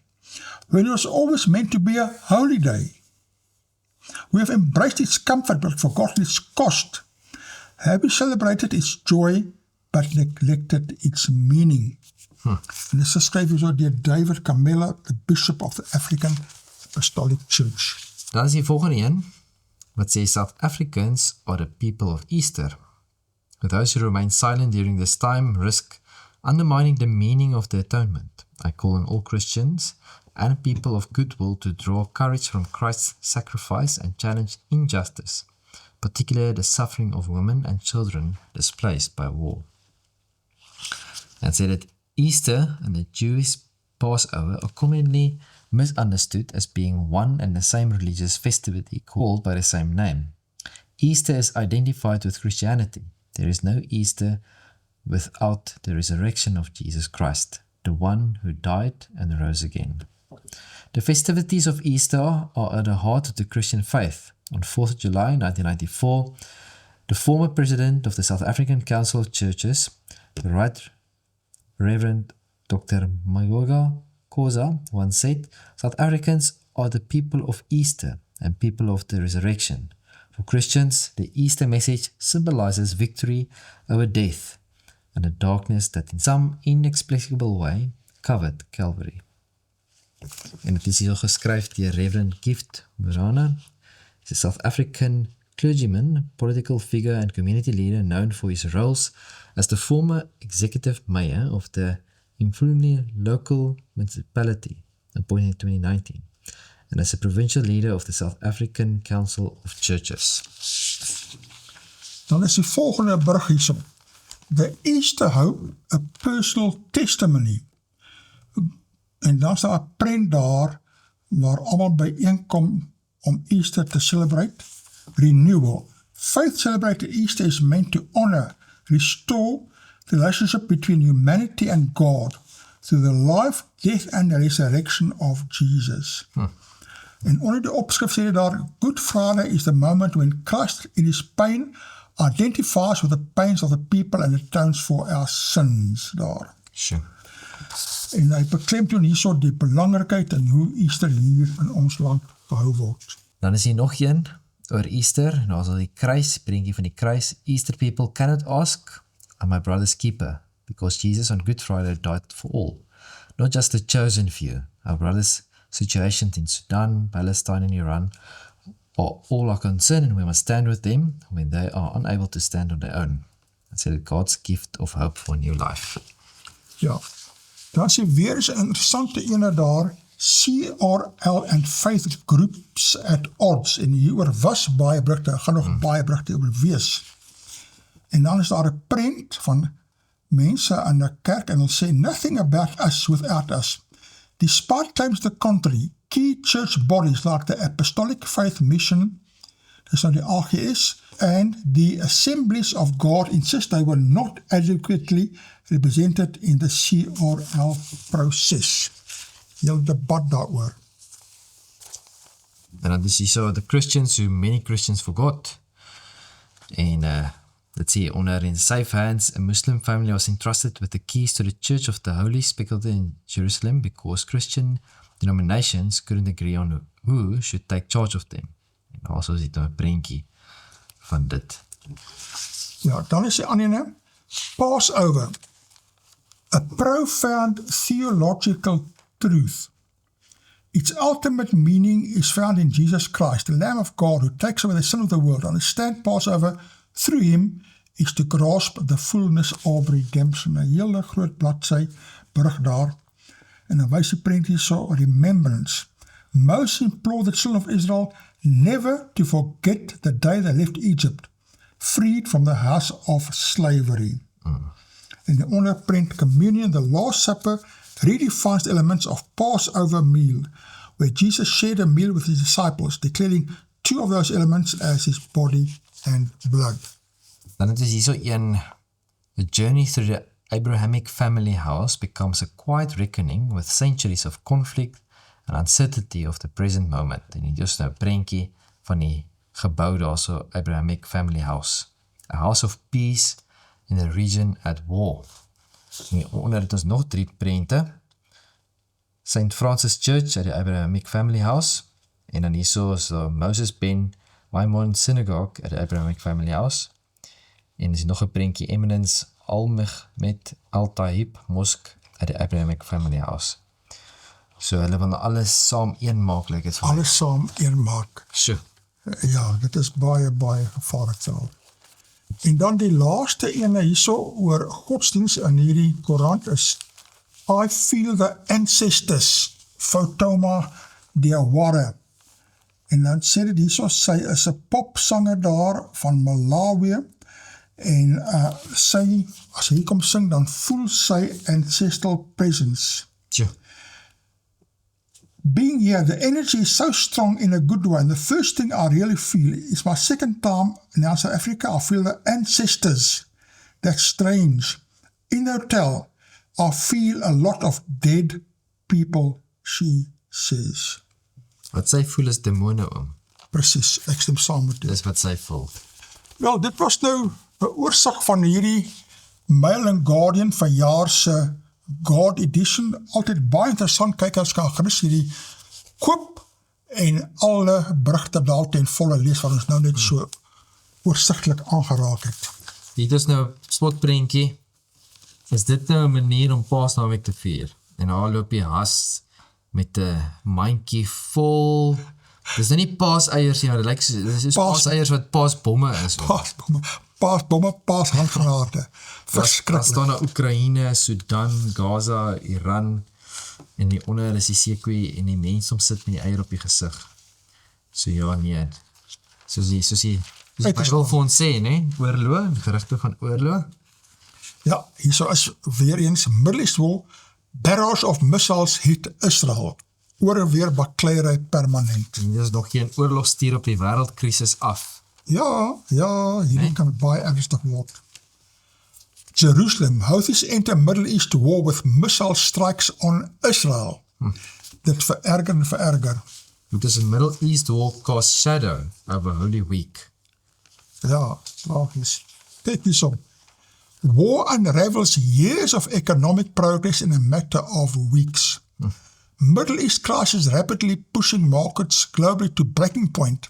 when it was always meant to be a holy day? We have embraced its comfort but forgotten its cost. Have we celebrated its joy but neglected its meaning? En dit is geskryf so deur David Camella, the Bishop of the African Apostolic Church. Dan is die volgende een, wat sê South Africans are the people of Easter. Those who remain silent during this time risk undermining the meaning of the atonement. I call on all Christians and people of goodwill to draw courage from Christ's sacrifice and challenge injustice, particularly the suffering of women and children displaced by war. And say that Easter and the Jewish Passover are commonly misunderstood as being one and the same religious festivity called by the same name. Easter is identified with Christianity. There is no Easter without the resurrection of Jesus Christ, the one who died and rose again. The festivities of Easter are at the heart of the Christian faith. On 4th July 1994, the former president of the South African Council of Churches, the Right Reverend Dr. Magoga Khoza, once said, South Africans are the people of Easter and people of the resurrection. For Christians, the Easter message symbolizes victory over death and the darkness that in some inexplicable way covered Calvary. En het is hier geskryf deur Reverend Gift Murana. He's a South African clergyman, political figure and community leader known for his roles as the former executive mayor of the Mfuleni local municipality, appointed in 2019. And as a provincial leader of the South African Council of Churches. Dan is die volgende brug hierso. The Easter Hope, a personal testimony. En dan is daar 'n prent daar, waar almal byeenkom om Easter te celebrate. Renewal. Faith celebrated Easter is meant to honor, restore the relationship between humanity and God through the life, death and the resurrection of Jesus. En onder die opskrif sê daar, Good Friday is the moment when Christ in his pain identifies with the pains of the people and atones for our sins daar. Sure. En hy beklemtoon hierso die belangrikheid en hoe Easter hier in ons land gehou word. Dan is hier nog een oor Easter. Nou is al die kruis, prentjie van die kruis. Easter people cannot ask, I'm my brother's keeper, because Jesus on Good Friday died for all, not just the chosen few. Our brothers' situations in Sudan, Palestine and Iran are all our concern, and we must stand with them when they are unable to stand on their own. That's God's gift of hope for a new life. Ja, dan is weer eens 'n interessante ene daar, CRL and Faith Groups at Odds, en hieroor was baie brugte, gaan nog baie brugte oor wees. En dan is daar 'n prent van mense in 'n kerk, en hulle sê, nothing about us without us. Despite claims to the contrary, key church bodies like the Apostolic Faith Mission, dis nou die AGS, and the Assemblies of God insist they were not adequately represented in the CRL process. Heel debat daaroor. En dan is hier so, the Christians who many Christians forgot. En let's see, onder in safe hands, a Muslim family was entrusted with the keys to the Church of the Holy Sepulchre in Jerusalem because Christian denominations couldn't agree on who should take charge of them. En also is dit nou 'n prentjie van dit. Ja, dan is die ander Passover, a profound theological truth. Its ultimate meaning is found in Jesus Christ, the Lamb of God who takes away the sin of the world. Understand Passover through him is to grasp the fullness of redemption. 'n hele groot bladsy berig daar. En dan wys die prentjie so remembrance. Moses implored the children of Israel never to forget the day they left Egypt, freed from the house of slavery. In the onderprint communion, the Last Supper redefines the elements of Passover meal, where Jesus shared a meal with his disciples, declaring two of those elements as his body and blood. Dan het is hier so een, the journey through the Abrahamic family house becomes a quiet reckoning with centuries of conflict and uncertainty of the present moment. En hier is nou 'n prentjie van die gebou daar so, Abrahamic family house. A house of peace in a region at war. En hieronder het ons nog 3 prente. St. Francis Church at the Abrahamic family house. En dan hier so is Moses Ben Maimon Synagogue at the Abrahamic family house. En is nog 'n prentjie Eminence Al-Mehmet Al-Tahib Mosque at the Abrahamic family house. So hulle wil alles saam een maak, like het van. Alles saam een maak. So. Ja, dit is baie, baie gevaarlik self. En dan die laaste ene hierso oor godsdienst in hierdie koerant is I feel the ancestors, Fautoma Diawara. En dan sê dit hierso, sy is 'n popsanger daar van Malawi, en sy, as hy kom sing, dan voel sy ancestral presence. Tja. Being here, the energy is so strong in a good way, and the first thing I really feel is my second time now in South Africa, I feel the ancestors. That's strange. In the hotel, I feel a lot of dead people, she says. Wat sy voel is demone om. Precies, ek stem saam met dit. Dis wat sy voel. Wel, dit was nou 'n oorsig van hierdie Mail and Guardian van jaar se God Edition. Altyd baie interessant, kyk as kan gerus hierdie koop en alle berigte daar ten volle lees wat ons nou net so oorsigtelik aangeraak het. Dit is nou spotprentjie. Is dit nou 'n manier om Paasnaweek te vier? En daar loop jy has met 'n mandjie vol. Dis nou nie paaseiers nie, maar dit lyk soos paaseiers wat paasbomme is. Paasbomme, paashandgranate. Daar Verskriklik. staan na Oekraïne, Sudan, Gaza, Iran, en die onder is die seekoei en die mens om sit met die eier op die gesig. So ja, nee. Soos die Bybel vir ons sê, nee, oorlog, gerigte van oorlog. Ja, hierso is weer eens Middle East War, barrage of missiles hit Israel. Oor en weer bakleiery permanent. En dit is nog geen oorlog stuur op die wêreldkrisis af. Ja, hierdie kan het baie ernstig word. Jerusalem, Houthis enter Middle East war with missile strikes on Israel. Dit vererger en vererger. Dit is 'n Middle East war cast shadow over Holy Week. Ja, tragies. Kyk hierso. War unravels years of economic progress in a matter of weeks. Middle East crisis rapidly pushing markets globally to breaking point,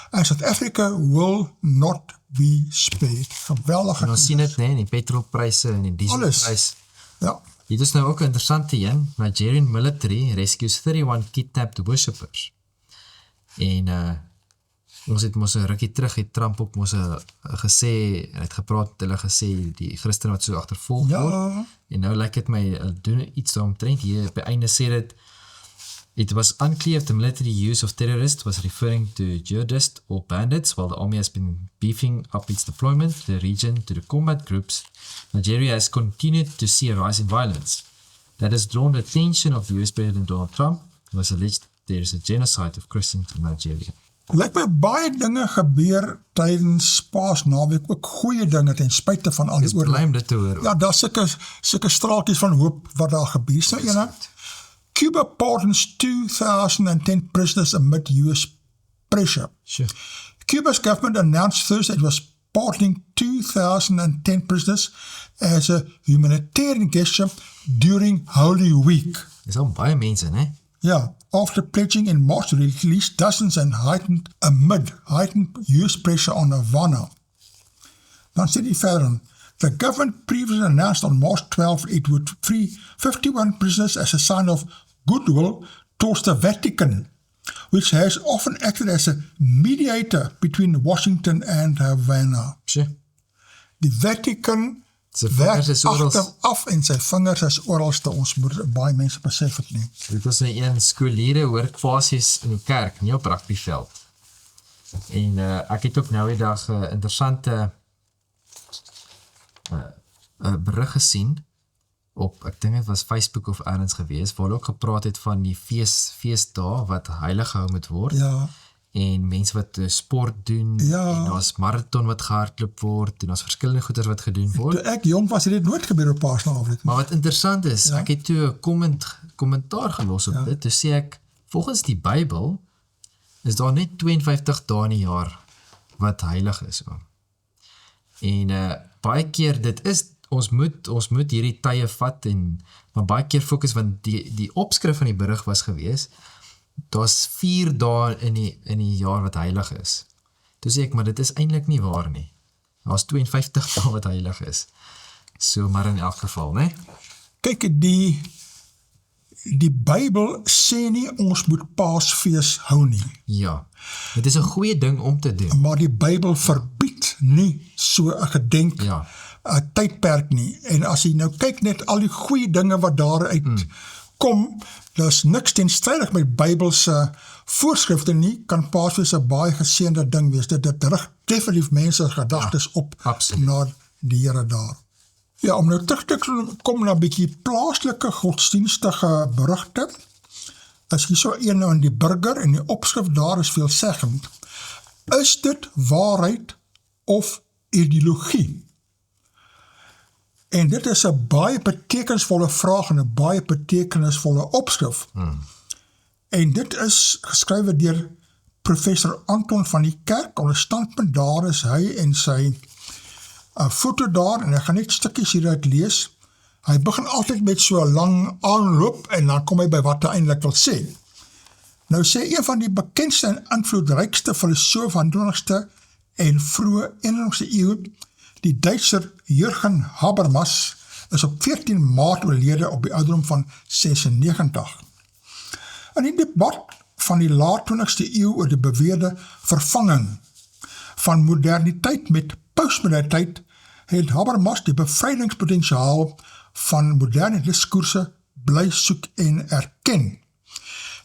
and South Africa will not be spared. Geweldig. En ons sien dit, nee, die petrolpryse en die dieselprys. Ja. Dit is nou ook 'n interessante een. Nigerian military rescues 31 kidnapped worshippers. En ons het mos 'n rukkie terug, het Trump ook mos gesê, en het gepraat, hulle gesê, die Christene wat so agtervolg word. En nou lyk dit my, doen iets daaromtrent, hier op die einde sê dit, it was unclear if the military use of terrorists was referring to jihadists or bandits, while the army has been beefing up its deployment to the region to the combat groups. Nigeria has continued to see a rise in violence. That has drawn the attention of US President Donald Trump, who has alleged there is a genocide of Christians in Nigeria. Lyk my baie dinge gebeur tydens Paasnaweek, ook goeie dinge ten spyte van al die Dis bly om dit te hoor. Ja, daar sulke straaltjies van hoop wat daar gebeur. So ene, Cuba pardons 2010 prisoners amid US pressure. Sure. Cuba's government announced Thursday it was pardoning 2010 prisoners as a humanitarian gesture during Holy Week. Dis al baie mense, né? Yeah, after pledging in March to release dozens and amid heightened US pressure on Havana. Dan sê die verder, the government previously announced on March 12 it would free 51 prisoners as a sign of goodwill towards the Vatican, which has often acted as a mediator between Washington and Havana. Sure. Die Vatican Sy vingers is werk orals. agteraf en sy vingers is oralste. Ons moet baie mense besef het nie. Dit was een skooliere hoor kvasies in die kerk, nie op rugbyveld. En ek het ook nou die dag interessante berig gesien op, ek dink het was Facebook of ergens gewees, waar hulle ook gepraat het van die feestdae wat heilig gehou moet word. Ja, En mense wat sport doen, Ja. en daar's marathon wat gehardloop word, en daar's verskillende goeders wat gedoen word. toe ek jong was, het dit nooit gebeur op Paasnaweek. Maar wat interessant is, ek het toe 'n kommentaar gelos op dit, toe sê ek, volgens die Bybel, is daar net 52 dae in die jaar wat heilig is. En baie keer, dit is, ons moet hierdie tye vat, maar baie keer fokus, want die opskrif van die berig was gewees, daar's 4 dae in die jaar wat heilig is. Toe sê ek, maar dit is eintlik nie waar nie. Daar's 52 dae wat heilig is. So, maar in elk geval, né? Kyk, die Bybel sê nie ons moet Paasfees hou nie, Ja, dit is 'n goeie ding om te doen. maar die Bybel verbied nie so 'n gedenk Ja. tydperk nie. En as jy nou kyk net al die goeie dinge wat daaruit kom, daar's niks teenstrydig met Bybelse voorskrifte nie, kan Paasfees 'n baie geseënde ding wees. Dit rig definitief mense gedagtes op absoluut. na die Here daar. Ja, om nou terug te kom na 'n bietjie plaaslike godsdienstige berigte, as jy so een nou in die burger en die opskrif daar is veelzeggend, is dit waarheid of ideologie? En dit is 'n baie betekenisvolle vraag en 'n baie betekenisvolle opskrif. En dit is geskrywe deur professor Anton van die Kerk. Onder standpunt daar is hy en sy foto daar, en ek gaan net stukkies hieruit lees. Hy begin altyd met so 'n lang aanloop en dan kom hy by wat hy eintlik wil sê. Nou sê een van die bekendste en invloedrykste filosoof van 20ste en vroeë 21ste eeu, die Duitser Jürgen Habermas, is op 14 Maart oorlede op die ouderdom van 96. In die debat van die laat 20ste eeu oor die beweerde vervanging van moderniteit met postmoderniteit, het Habermas die bevrydingspotensiaal van moderne diskoerse bly soek en erken.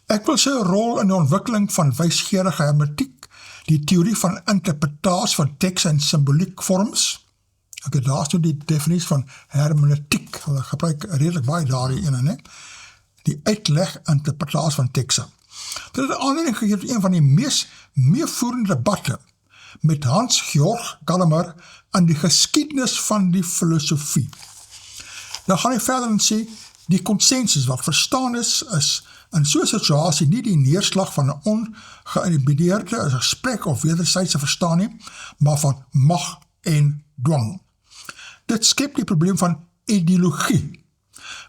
Ek wil sy rol in die ontwikkeling van wysgerige hermeneutiek, die teorie van interpretasie van teks en symboliek vorms. Ek daar is nou die definisie van hermeneutiek, hulle gebruik redelik baie daardie ene, né? Die uitleg interpretasie van tekste. Dit het aanleiding gegee tot een van die mees meevoerende debatte met Hans-Georg Gadamer aan die geskiedenis van die filosofie. Dan gaan hy verder en sê, die konsensus wat verstaan is in so 'n situasie nie die neerslag van 'n ongeïnhibeerde gesprek of wederwysige verstaan nie, maar van mag en dwang. Dit skep die probleem van ideologie,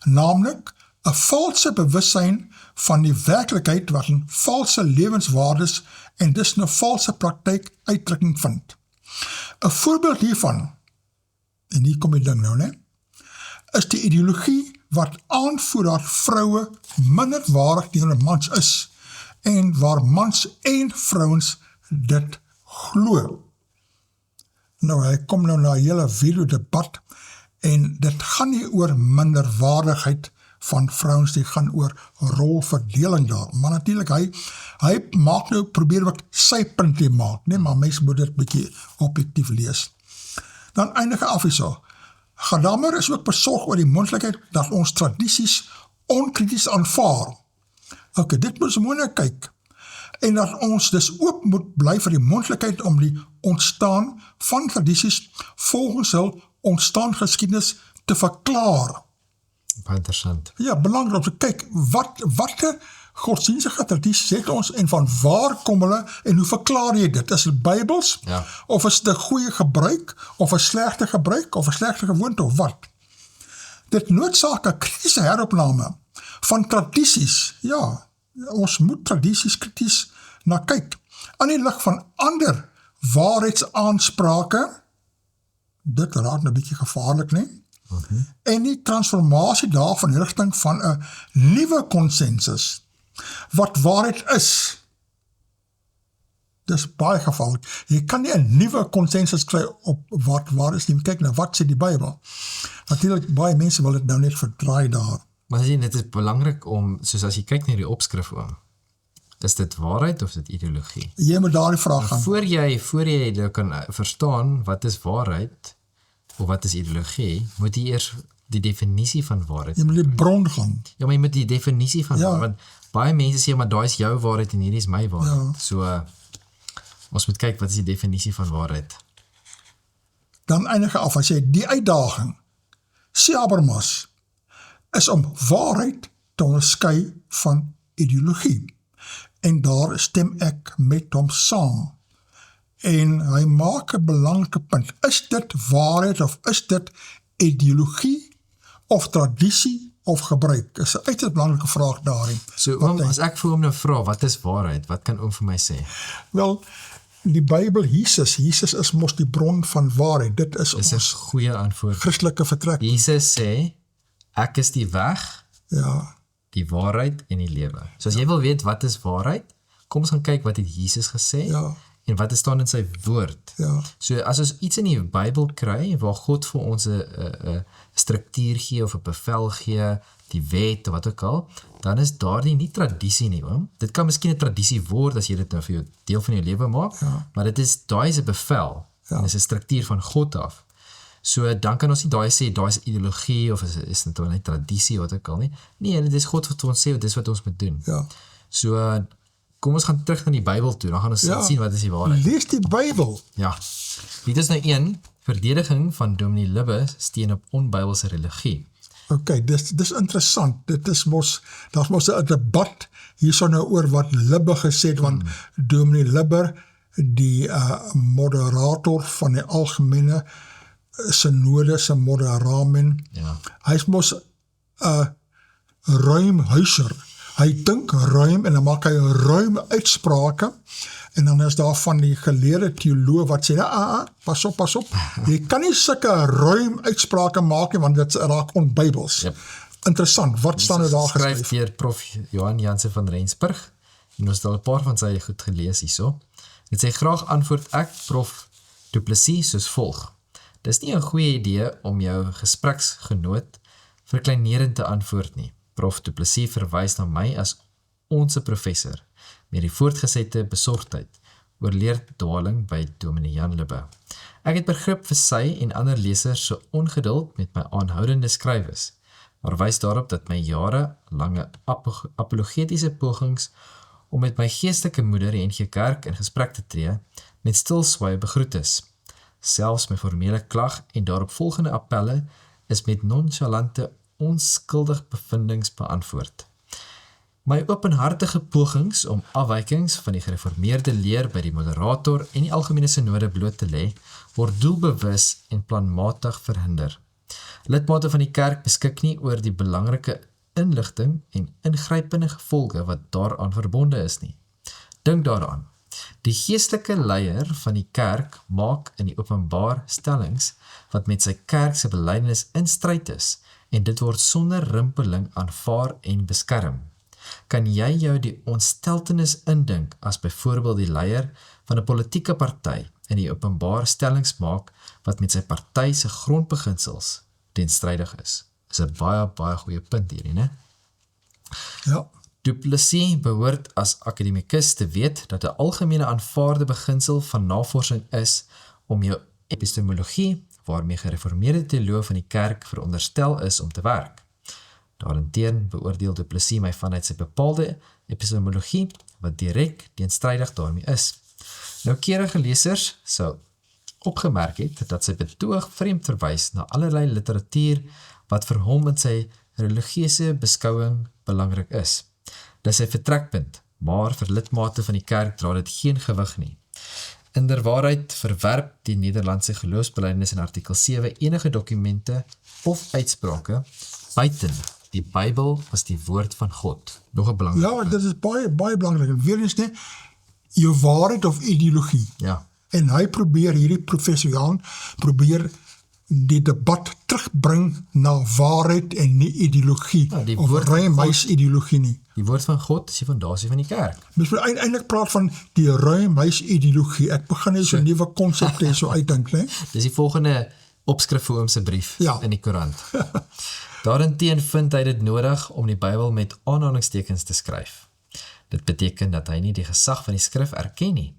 naamlik 'n valse bewussyn van die werklikheid wat in valse lewenswaardes en dus 'n valse praktyk uitdrukking vind. 'n voorbeeld hiervan, en hier kom die ding nou, né, is die ideologie wat aanvoer dat vroue minderwaardig teenoor mans is, en waar mans en vrouens dit glo. Nou, hy kom nou na 'n hele videodebat, en dit gaan nie oor minderwaardigheid van vrouens, die gaan oor rolverdeling daar. Maar natuurlik, hy maak nou, probeer ook sy punt te maak, nee, maar mense moet dit bietjie objektief lees. Dan eindige af hierso. Gadamer is ook besorg oor die moontlikheid dat ons tradisies onkrities aanvaar. Ok, dit moet ons mooi nou kyk. en dat ons dus oop moet bly vir die moontlikheid om die ontstaan van tradisies volgens hul ontstaansgeskiedenis te verklaar. Baie interessant. Ja, belangrik om te kyk, watter godsdienstige tradisies het ons en van waar kom hulle en hoe verklaar jy dit? Is dit Bybels? Ja. Of is dit 'n goeie gebruik? Of 'n slegte gebruik? Of 'n slegte gewoonte? Of wat? Dit noodsaak 'n kritiese heropname van tradisies. Ja, ons moet tradisies krities na kyk. In die lig van ander waarheidsaansprake, dit raak 'n bietjie gevaarlik, nie? En die transformasie daarvan in rigting van 'n nuwe konsensus, wat waarheid is. Dis baie gevaarlik. Jy kan nie 'n nuwe konsensus kry op wat waar is nie. Kyk na wat sê die Bybel. Natuurlik, baie mense wil dit nou net verdraai daar. Maar sien, dit is belangrik om, soos as jy kyk na die opskrif oom, is dit waarheid of is dit ideologie? Jy moet daardie vraag gaan. Voor jy nou kan verstaan wat is waarheid of wat is ideologie, moet jy eers die definisie van waarheid. Jy moet die bron gaan. Ja, maar jy moet die definisie van waarheid, want baie mense sê, maar daai is jou waarheid en hierdie is my waarheid. Ja. So, ons moet kyk wat is die definisie van waarheid. Dan eindig hy af, hy sê, die uitdaging, sê Habermas, is om waarheid te onderskei van ideologie. En daar stem ek met hom saam. En hy maak 'n belangrike punt. Is dit waarheid of is dit ideologie of tradisie of gebruik? Is 'n uiters belangrike vraag daarin. So oom, as ek vir hom nou vra, wat is waarheid? Wat kan oom vir my sê? Wel, die Bybel, Jesus is mos die bron van waarheid. Dit is Dis 'n ons goeie antwoord. Christelike vertrek. Jesus sê, ek is die weg, Ja, die waarheid en die lewe. So as jy wil weet wat is waarheid, kom ons gaan kyk wat het Jesus gesê Ja. en wat staan in sy woord. ja, So as ons iets in die Bybel kry waar God vir ons 'n struktuur gee of 'n bevel gee, die wet of wat ook al, dan is daardie nie tradisie nie, oom. Dit kan miskien 'n tradisie word as jy dit nou vir jou deel van jou lewe maak, maar daai is 'n bevel en is 'n struktuur van God af. So dan kan ons nie daai sê daai is ideologie of is dit nou net tradisie wat ook al nie. Nee, dit is God wat ons sê dis wat ons moet doen. ja. So kom ons gaan terug na die Bybel toe, dan gaan ons sien wat is die waarheid. Lees die Bybel. Ja. Dit is nou 1 verdediging van Dominee Libbe steun op onbybelse religie. Ok, dis interessant. Daar's mos 'n debat hierso nou oor wat Libbe gesê het, want Dominee Libbe, die moderator van die algemene synode se moderamen, Ja. hy is mos 'n ruimhuiser. Hy dink ruim en dan maak hy ruim uitsprake en dan is daar van die geleerde teoloog wat sê, pas op, jy kan nie sulke ruim uitsprake maak nie, want dit raak onbybels. Yep. Interessant, wat staan er daar Skryf geskryf? deur Prof. Johan Jansen van Rensburg en ons het al 'n paar van sy goed gelees hierso. Dit sê graag antwoord ek Prof. Du Plessis soos volg. Dis nie 'n goeie idee om jou gespreksgenoot verkleinerend te antwoord nie. Prof. Du Plessis verwys na my as onse professor met die voortgesette besorgdheid oor leerdwaling by Dominee Jan Libbe. Ek het begrip vir sy en ander lesers se ongeduld met my aanhoudende skrywes, maar wys daarop dat my jarelange apologetiese pogings om met my geestelike moeder die NG Kerk in gesprek te tree, met stilswye begroet is. Selfs my formele klag en daaropvolgende appelle is met nonchalante onskuldig bevindings beantwoord. My openhartige pogings om afwykings van die gereformeerde leer by die moderator en die algemene synode bloot te lê, word doelbewus en planmatig verhinder. Lidmate van die kerk beskik nie oor die belangrike inligting en ingrypende gevolge wat daaraan verbonde is nie. Dink daaraan. Die geestelike leier van die kerk maak in die openbaar stellings wat met sy kerk se belydenis in stryd is en dit word sonder rimpeling aanvaar en beskerm. Kan jy jou die ontsteltenis indink as byvoorbeeld die leier van 'n politieke party in die openbaar stellings maak wat met sy party se grondbeginsels teenstrydig is? Dis 'n baie goeie punt hierdie, né? Ja, Du Plessis behoort as akademikus te weet dat 'n algemene aanvaarde beginsel van navorsing is om jou epistemologie, waarmee gereformeerde teoloë van die kerk veronderstel is om te werk. Daarenteen beoordeel Du Plessis my vanuit sy bepaalde epistemologie wat direk teenstrydig daarmee is. Noukeurige lesers sou opgemerk het dat sy betoog vreemd verwys na allerlei literatuur wat vir hom in sy religieuse beskouing belangrik is. Dis sy vertrekpunt, maar vir lidmate van die kerk dra dit geen gewig nie. Inderwaarheid verwerp die Nederlandse geloofsbelijdenis in artikel 7 enige dokumente of uitsprake buiten die Bybel as die woord van God. Nog 'n belangrike Ja, dit is baie belangrik. En weer eens nie, jou waarheid of ideologie. Ja, En hy probeer, hierdie professor Johan, probeer die debat terugbring na waarheid en nie ideologie, Ja, die of woord van ruimhuis ideologie nie. die woord van God is die fondasie van die kerk. Mens moet eintlik praat van die ruimhuis ideologie. Ek begin net so 'n nuwe konsepte en so uitdink, né? Dis die volgende opskrif vir oom se brief Ja. in die koerant. Daarinteen vind hy dit nodig om die Bybel met aanhalingstekens te skryf. Dit beteken dat hy nie die gesag van die skrif erken nie.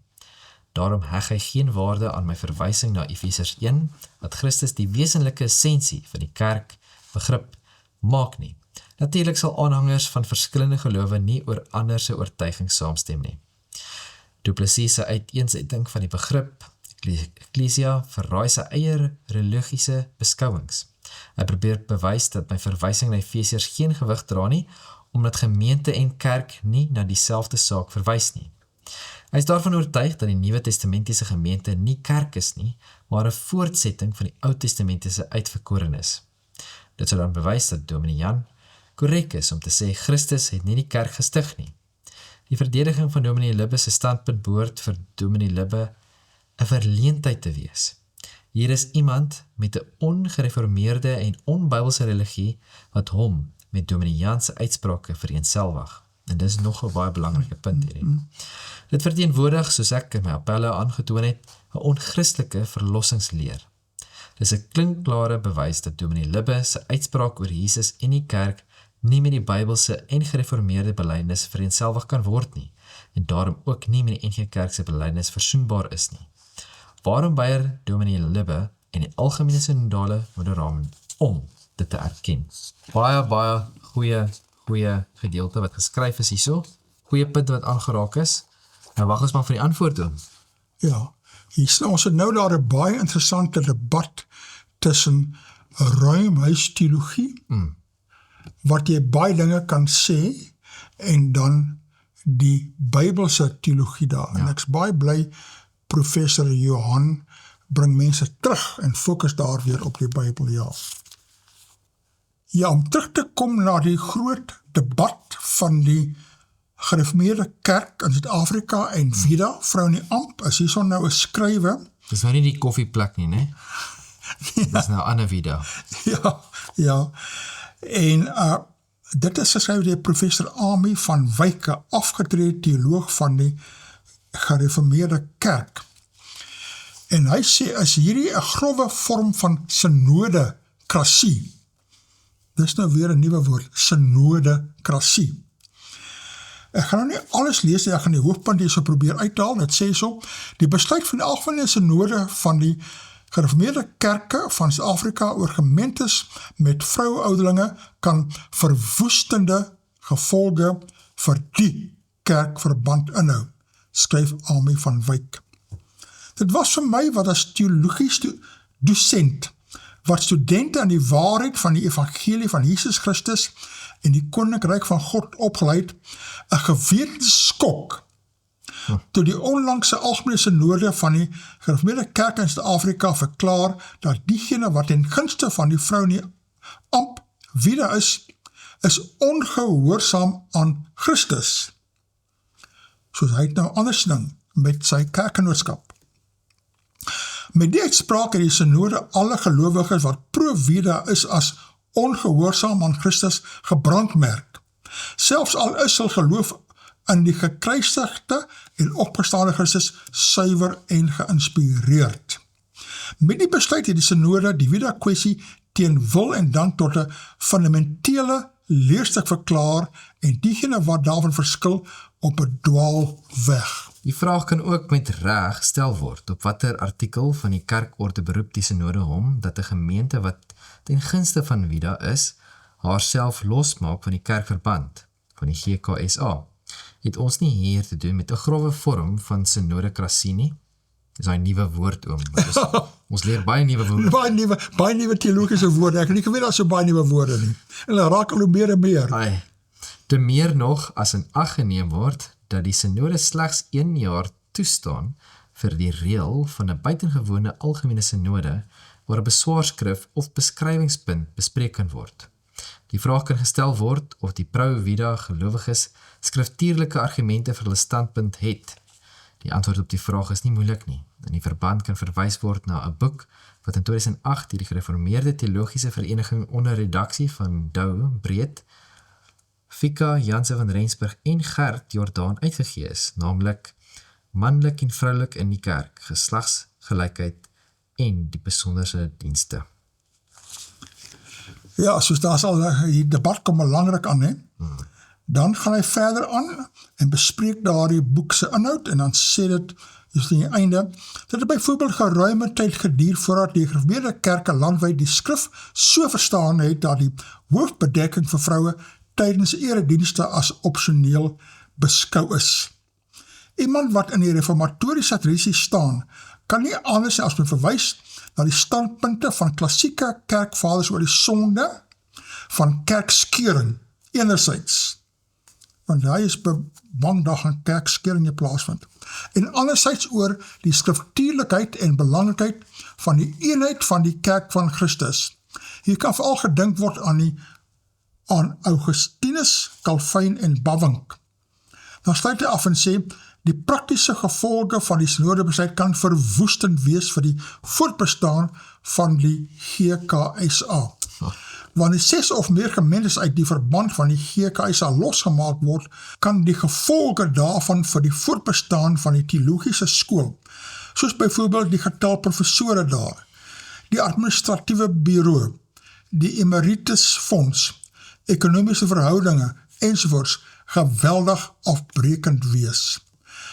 Daarom heg hy geen waarde aan my verwysing na Efesiërs 1, dat Christus die wesenlike essensie van die kerk begrip maak nie. Natuurlik sal aanhangers van verskillende gelowe nie oor ander se oortuiging saamstem nie. Du Plessis se uiteensetting van die begrip Ecclesia verraai sy eie religiese beskouings. Hy probeer bewys dat my verwysing na Efesiërs geen gewig dra nie, omdat gemeente en kerk nie na dieselfde saak verwys nie. Hy is daarvan oortuig dat die Nuwe Testamentiese gemeente nie kerk is nie, maar 'n voortsetting van die Ou Testamentiese uitverkorenis. Dit sou dan bewys dat Dominee Jan korrek is om te sê Christus het nie die kerk gestig nie. Die verdediging van Dominee Libbe se standpunt behoort vir Dominee Libbe 'n verleentheid te wees. Hier is iemand met 'n ongereformeerde en onbybelse religie wat hom met Dominee Jan se uitsprake vereenselwig. En dis nog 'n baie belangrike punt hierin. Dit verteenwoordig, soos ek in my appelle aangetoon het, 'n onchristelijke verlossingsleer. Dis 'n klinkklare bewys dat Dominee Libbe se uitspraak oor Jesus en die kerk nie met die Bybelse en gereformeerde belydenis vereenselwig kan word nie, en daarom ook nie met die NG Kerk se belydenis versoenbaar is nie. Waarom weier Dominee Libbe en die algemene synodale moderamen om dit te erken? Baie goeie gedeelte wat geskryf is hierso, goeie punte wat aangeraak is. Nou wag ons maar vir die antwoord doen. Ja, ons het nou daar 'n baie interessante debat tussen ruimhuisteologie, wat jy baie dinge kan sê, en dan die Bybelse teologie daar. En ek is baie bly, professor Johan bring mense terug en fokus daar weer op die Bybel, ja. Ja, om terug te kom na die groot debat van die gereformeerde kerk in Suid-Afrika en Vida, vrou in die amp, is hierson nou 'n skrywe. Dis nou nie die koffieplek nie, né? Dis nou ander Vida. Ja. En dit is geskryf deur professor Ami van Wyk, 'n afgetrede teoloog van die gereformeerde kerk. En hy sê, is hierdie 'n grove vorm van synodokrasie. Dis nou weer 'n nuwe woord, synodokrasie. Ek gaan nou nie alles lees nie, ek gaan die hoofpunt hier so probeer uithaal. Dit sê so, die besluit van die algemene synode van die gereformeerde kerke van Suid-Afrika oor gemeentes met vrououderlinge kan verwoestende gevolge vir die kerkverband inhou, skryf Ami van Wyk. Dit was vir my wat as teologies dosent, wat studente aan die waarheid van die evangelie van Jesus Christus en die koninkryk van God opgeleid, 'n gewetensskok toe die onlangse algemene synode van die gereformeerde kerk in Suid-Afrika verklaar dat diegene wat ten gunste van die vrou in die amp Vida is ongehoorsaam aan Christus. Soos hy het nou anders ding met sy kerkgenootskap. Met die uitspraak het die synode alle gelowiges wat pro-Vida is as ongehoorsaam aan Christus gebrandmerk. Selfs al is hulle geloof in die gekruisigde en opgestaane Christus suiwer en geïnspireerd. Met die besluit het die synode die Vida-kwessie teen wil en dank tot 'n fundamentele leerstuk verklaar en diegene wat daarvan verskil op 'n dwaalweg. Die vraag kan ook met reg gestel word op watter artikel van die kerkorde beroep die synode hom dat 'n gemeente wat ten gunste van Vida is, haarself losmaak van die kerkverband, van die GKSA. het ons nie hier te doen met 'n grove vorm van synodokrasie nie. Dis daai nuwe woord oom. Ons leer baie nuwe woorde. Baie nuwe teologiese woorde. Ek het nie geweet daar so baie nuwe woorde nie. En hulle raak al hoe meer en meer. Ai, te meer nog as in ag geneem word dat die synode slegs 1 jaar toestaan vir die reël van 'n buitengewone algemene synode waar 'n beswaarskrif of beskrywingspunt bespreek kan word. Die vraag kan gestel word of die pro vida gelowiges skriftuurlike argumente vir hulle standpunt het. Die antwoord op die vraag is nie moeilik nie. In die verband kan verwys word na 'n boek wat in 2008 deur die gereformeerde teologiese vereniging onder redaksie van Douw Breed, Fika Janse van Rensburg en Gert Jordaan uitgegee is, naamlik Manlik en vroulik in die kerk, geslagsgelykheid en die besonderse dienste. Ja, soos daar sal die debat kom belangrik aan, hè? Dan gaan hy verder aan en bespreek daardie boek se inhoud en dan sê dit, dus aan die einde, dat het byvoorbeeld geruime tyd geduur voordat die gereformeerde kerke landwyd die skrif so verstaan het dat die hoofbedekking vir vroue tydens eredienste as opsioneel beskou is. Iemand wat in die reformatoriese tradisie staan, kan nie anders as men verwys na die standpunte van klassieke kerkvaders oor die sonde van kerkskeuring enerzijds, want hy is bang dat gaan kerkskeuring nie plaasvind, en anderzijds oor die skriftuurlikheid en belangrikheid van die eenheid van die kerk van Christus. Hier kan veral gedink word aan Augustinus, Calvijn en Bavinck. Dan sluit hy af en sê, die praktiese gevolge van die synodebesluit kan verwoestend wees vir die voortbestaan van die GKSA. Wanneer 6 of meer gemeentes uit die verband van die GKSA losgemaak word, kan die gevolge daarvan vir die voortbestaan van die teologiese skool, soos byvoorbeeld die getal professore daar, die administratiewe bureau, die emeritusfonds, ekonomiese verhoudinge ensovoorts, geweldig afbrekend wees.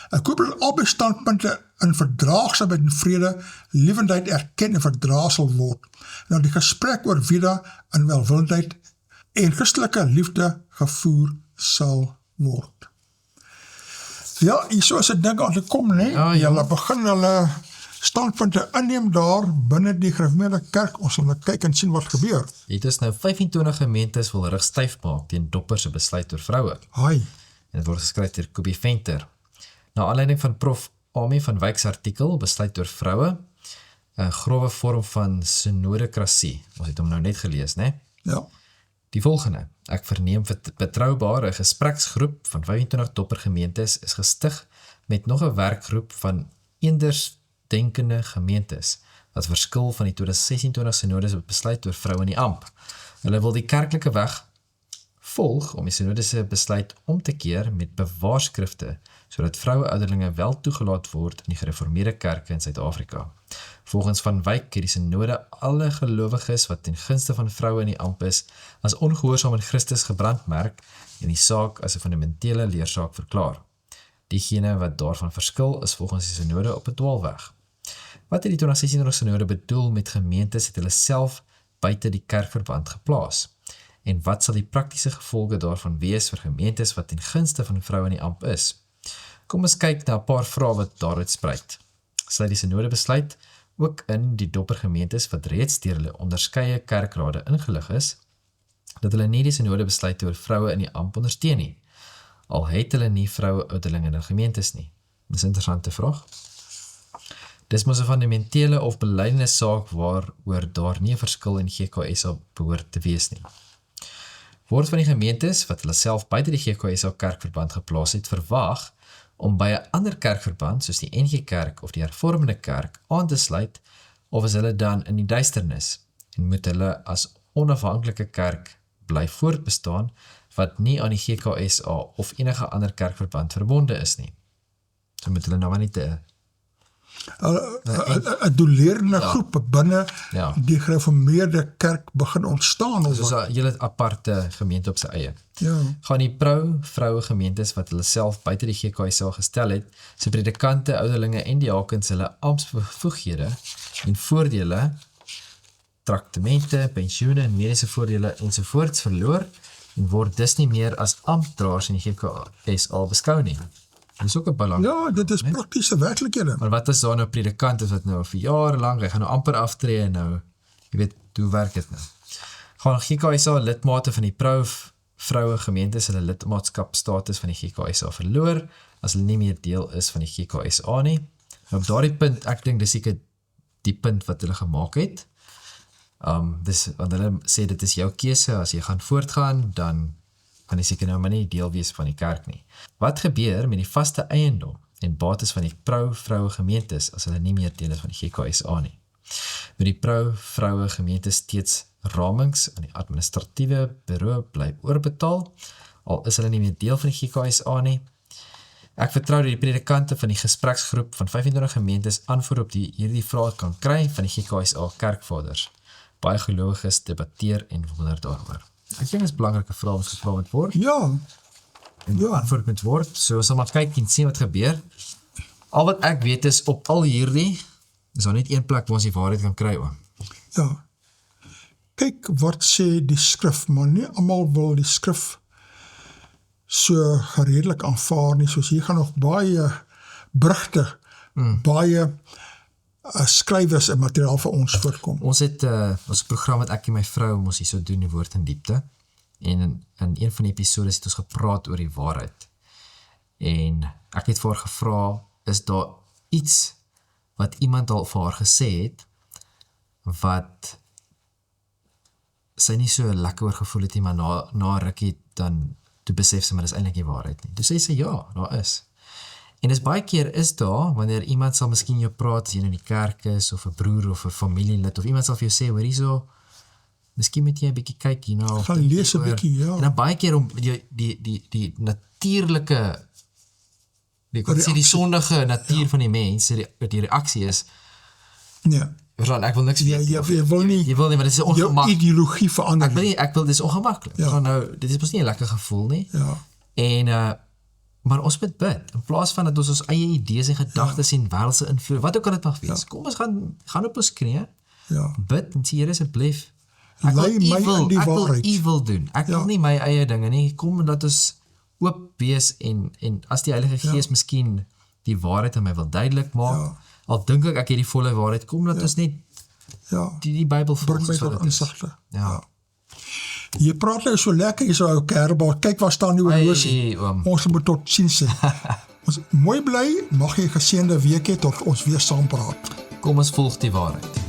Ek hoop dat albei standpunte in verdraagsaamheid en vrede, liewendheid erken en verdra sal word, en dat die gesprek oor vida in welwillendheid en Christelike liefde gevoer sal word. Ja, hierso is 'n ding aan te kom, né? Ja, ja. Hulle begin hulle standpunte inneem daar binne die gereformeerde kerk. Ons sal kyk en sien wat gebeur. Dit is nou 25 gemeentes wil rig styf maak teen Dopper se besluit oor vroue. Haai. En dit word geskryf deur Kobie Venter. Na aanleiding van Prof. Amy van Wyk se artikel besluit oor vroue, 'n grove vorm van synodokrasie. Ons het hom nou net gelees, né? Ja. Die volgende. Ek verneem betroubare gespreksgroep van 25 doppergemeentes is gestig met nog 'n werkgroep van eendersdenkende gemeentes wat verskil van die 2026 synodes wat besluit oor vroue in die amp. Hulle wil die kerklike weg volg om die synodese besluit om te keer met bewaarskrifte sodat vroue ouderlinge wel toegelaat word in die gereformeerde kerke in Suid-Afrika. Volgens Van Wyk het die synode alle gelowiges wat ten gunste van vroue in die amp is, as ongehoorsaam in Christus gebrandmerk en die saak as 'n fundamentele leersaak verklaar. Diegene wat daarvan verskil is volgens die synode op 'n dwaalweg. Wat het die 2016 synode bedoel met gemeentes het hulle self buite die kerkverband geplaas? En wat sal die praktiese gevolge daarvan wees vir gemeentes wat ten gunste van vroue in die amp is? Kom ons kyk na 'n paar vrae wat daaruit spruit. Sluit die synode besluit ook in die doppergemeentes wat reeds deur hulle onderskeie kerkrade ingelig is, dat hulle nie die synode besluit oor vroue in die amp ondersteun nie, al het hulle nie vroue ouderlinge in hulle gemeentes nie. Dis 'n interessante vraag. Dis mos 'n fundamentele of belydenis saak waaroor daar nie 'n verskil in GKSA behoort te wees nie. Word van die gemeentes wat hulle self buite die GKSA kerkverband geplaas het verwag om by 'n ander kerkverband soos die NG Kerk of die Hervormde Kerk aan te sluit, of is hulle dan in die duisternis en moet hulle as onafhanklike kerk bly voortbestaan wat nie aan die GKSA of enige ander kerkverband verbonde is nie. So moet hulle nou maar nie 'n doelerende groep binne Ja. die gereformeerde kerk begin ontstaan. Of soos wat? 'n hele aparte gemeente op sy eie. Ja. Gaan die vroue gemeentes wat hulle self buite die GKSA gestel het, se predikante, ouderlinge en diakens hulle amptsbevoeghede en voordele, traktemente, pensioene, mediese voordele ensovoorts verloor en word dus nie meer as amptdraers in die GKS al beskou nie. Dit is ook 'n belang. Ja, dit is praktiese werklikhede. Maar wat is daar nou predikant is wat nou vir jare lank, hy gaan nou amper aftree en nou, jy weet, hoe werk dit nou? Gaan GKSA lidmate van die vroue gemeentes hulle lidmaatskapstatus van die GKSA verloor, as hulle nie meer deel is van die GKSA nie. Nou op daardie punt, ek dink dis seker die punt wat hulle gemaak het. Want hulle sê dit is jou keuse, as jy gaan voortgaan, dan gaan jy seker nou maar nie deel wees van die kerk nie. Wat gebeur met die vaste eiendom en bates van die vroue gemeentes as hulle nie meer deel is van die GKSA nie? Met die vroue gemeentes steeds ramings aan die administratiewe bureau bly oorbetaal, al is hulle nie meer deel van die GKSA nie. Ek vertrou dat die predikante van die gespreksgroep van 25 gemeentes antwoord op hierdie vraag kan kry van die GKSA kerkvaders. Baie gelowiges debatteer en wonder daaroor. Ek dink is 'n belangrike vraag wat gevra moet word. Ja, En antwoord moet word. So ons sal maar kyk en sien wat gebeur. Al wat ek weet is op al hierdie is daar net een plek waar ons die waarheid kan kry oom. ja. Kyk wat sê die skrif, maar nie almal wil die skrif so geredelik aanvaar nie, soos hier gaan nog baie brugte, baie skrywers en materiaal vir ons voorkom. Ons het ons program wat ek en my vrou ons hier so doen, die woord in diepte. En in een van die episodes het ons gepraat oor die waarheid. En ek het vir haar gevra, is daar iets wat iemand al vir haar gesê het, wat sy nie so lekker oor gevoel het nie, maar na rukkie dan toe besef sy, maar dis eintlik nie waarheid nie. Toe sê sy, ja, daar is. En dis baie keer is daar, wanneer iemand sal miskien jou praat, as jy in die kerk is, of 'n broer, of 'n familielid, of iemand sal vir jou sê, hoor hierso, miskien moet jy 'n bietjie kyk hierna. Gaan lees 'n bietjie, ja. En dan baie keer om die natuurlike, die sondige natuur van die mens, die reaksie is, Nee, ek wil niks weet. jy wil nie Jy wil nie, maar dit is jou ongemak. ideologie verander. Ek wil, dit is ongemaklik. Ja. Nou, dit is mos nie 'n lekker gevoel nie. Ja, En, maar ons moet bid, in plaas van dat ons eie idees en gedagtes en wêreldse invloed, wat ook al dit mag wees, kom ons gaan op ons knieë, ja. bid en sê, Here asseblief, Lei my in die waarheid. ek wil doen, ek wil nie my eie dinge nie, kom dat ons oop wees en as die Heilige Gees miskien die waarheid aan my wil duidelik maak, al dink ek het die volle waarheid, kom dat ons net Ja, die Bybel bring my volgens wat tot dit is. insigte. Ja. Jy praat nou so lekker, jy sou ou kerbal, kyk waar staan die horlosie. Hey, oom. Ons moet tot ziens sê. Ons mooi bly, mag jy 'n geseënde week hê tot ons weer saam praat. Kom ons volg die waarheid.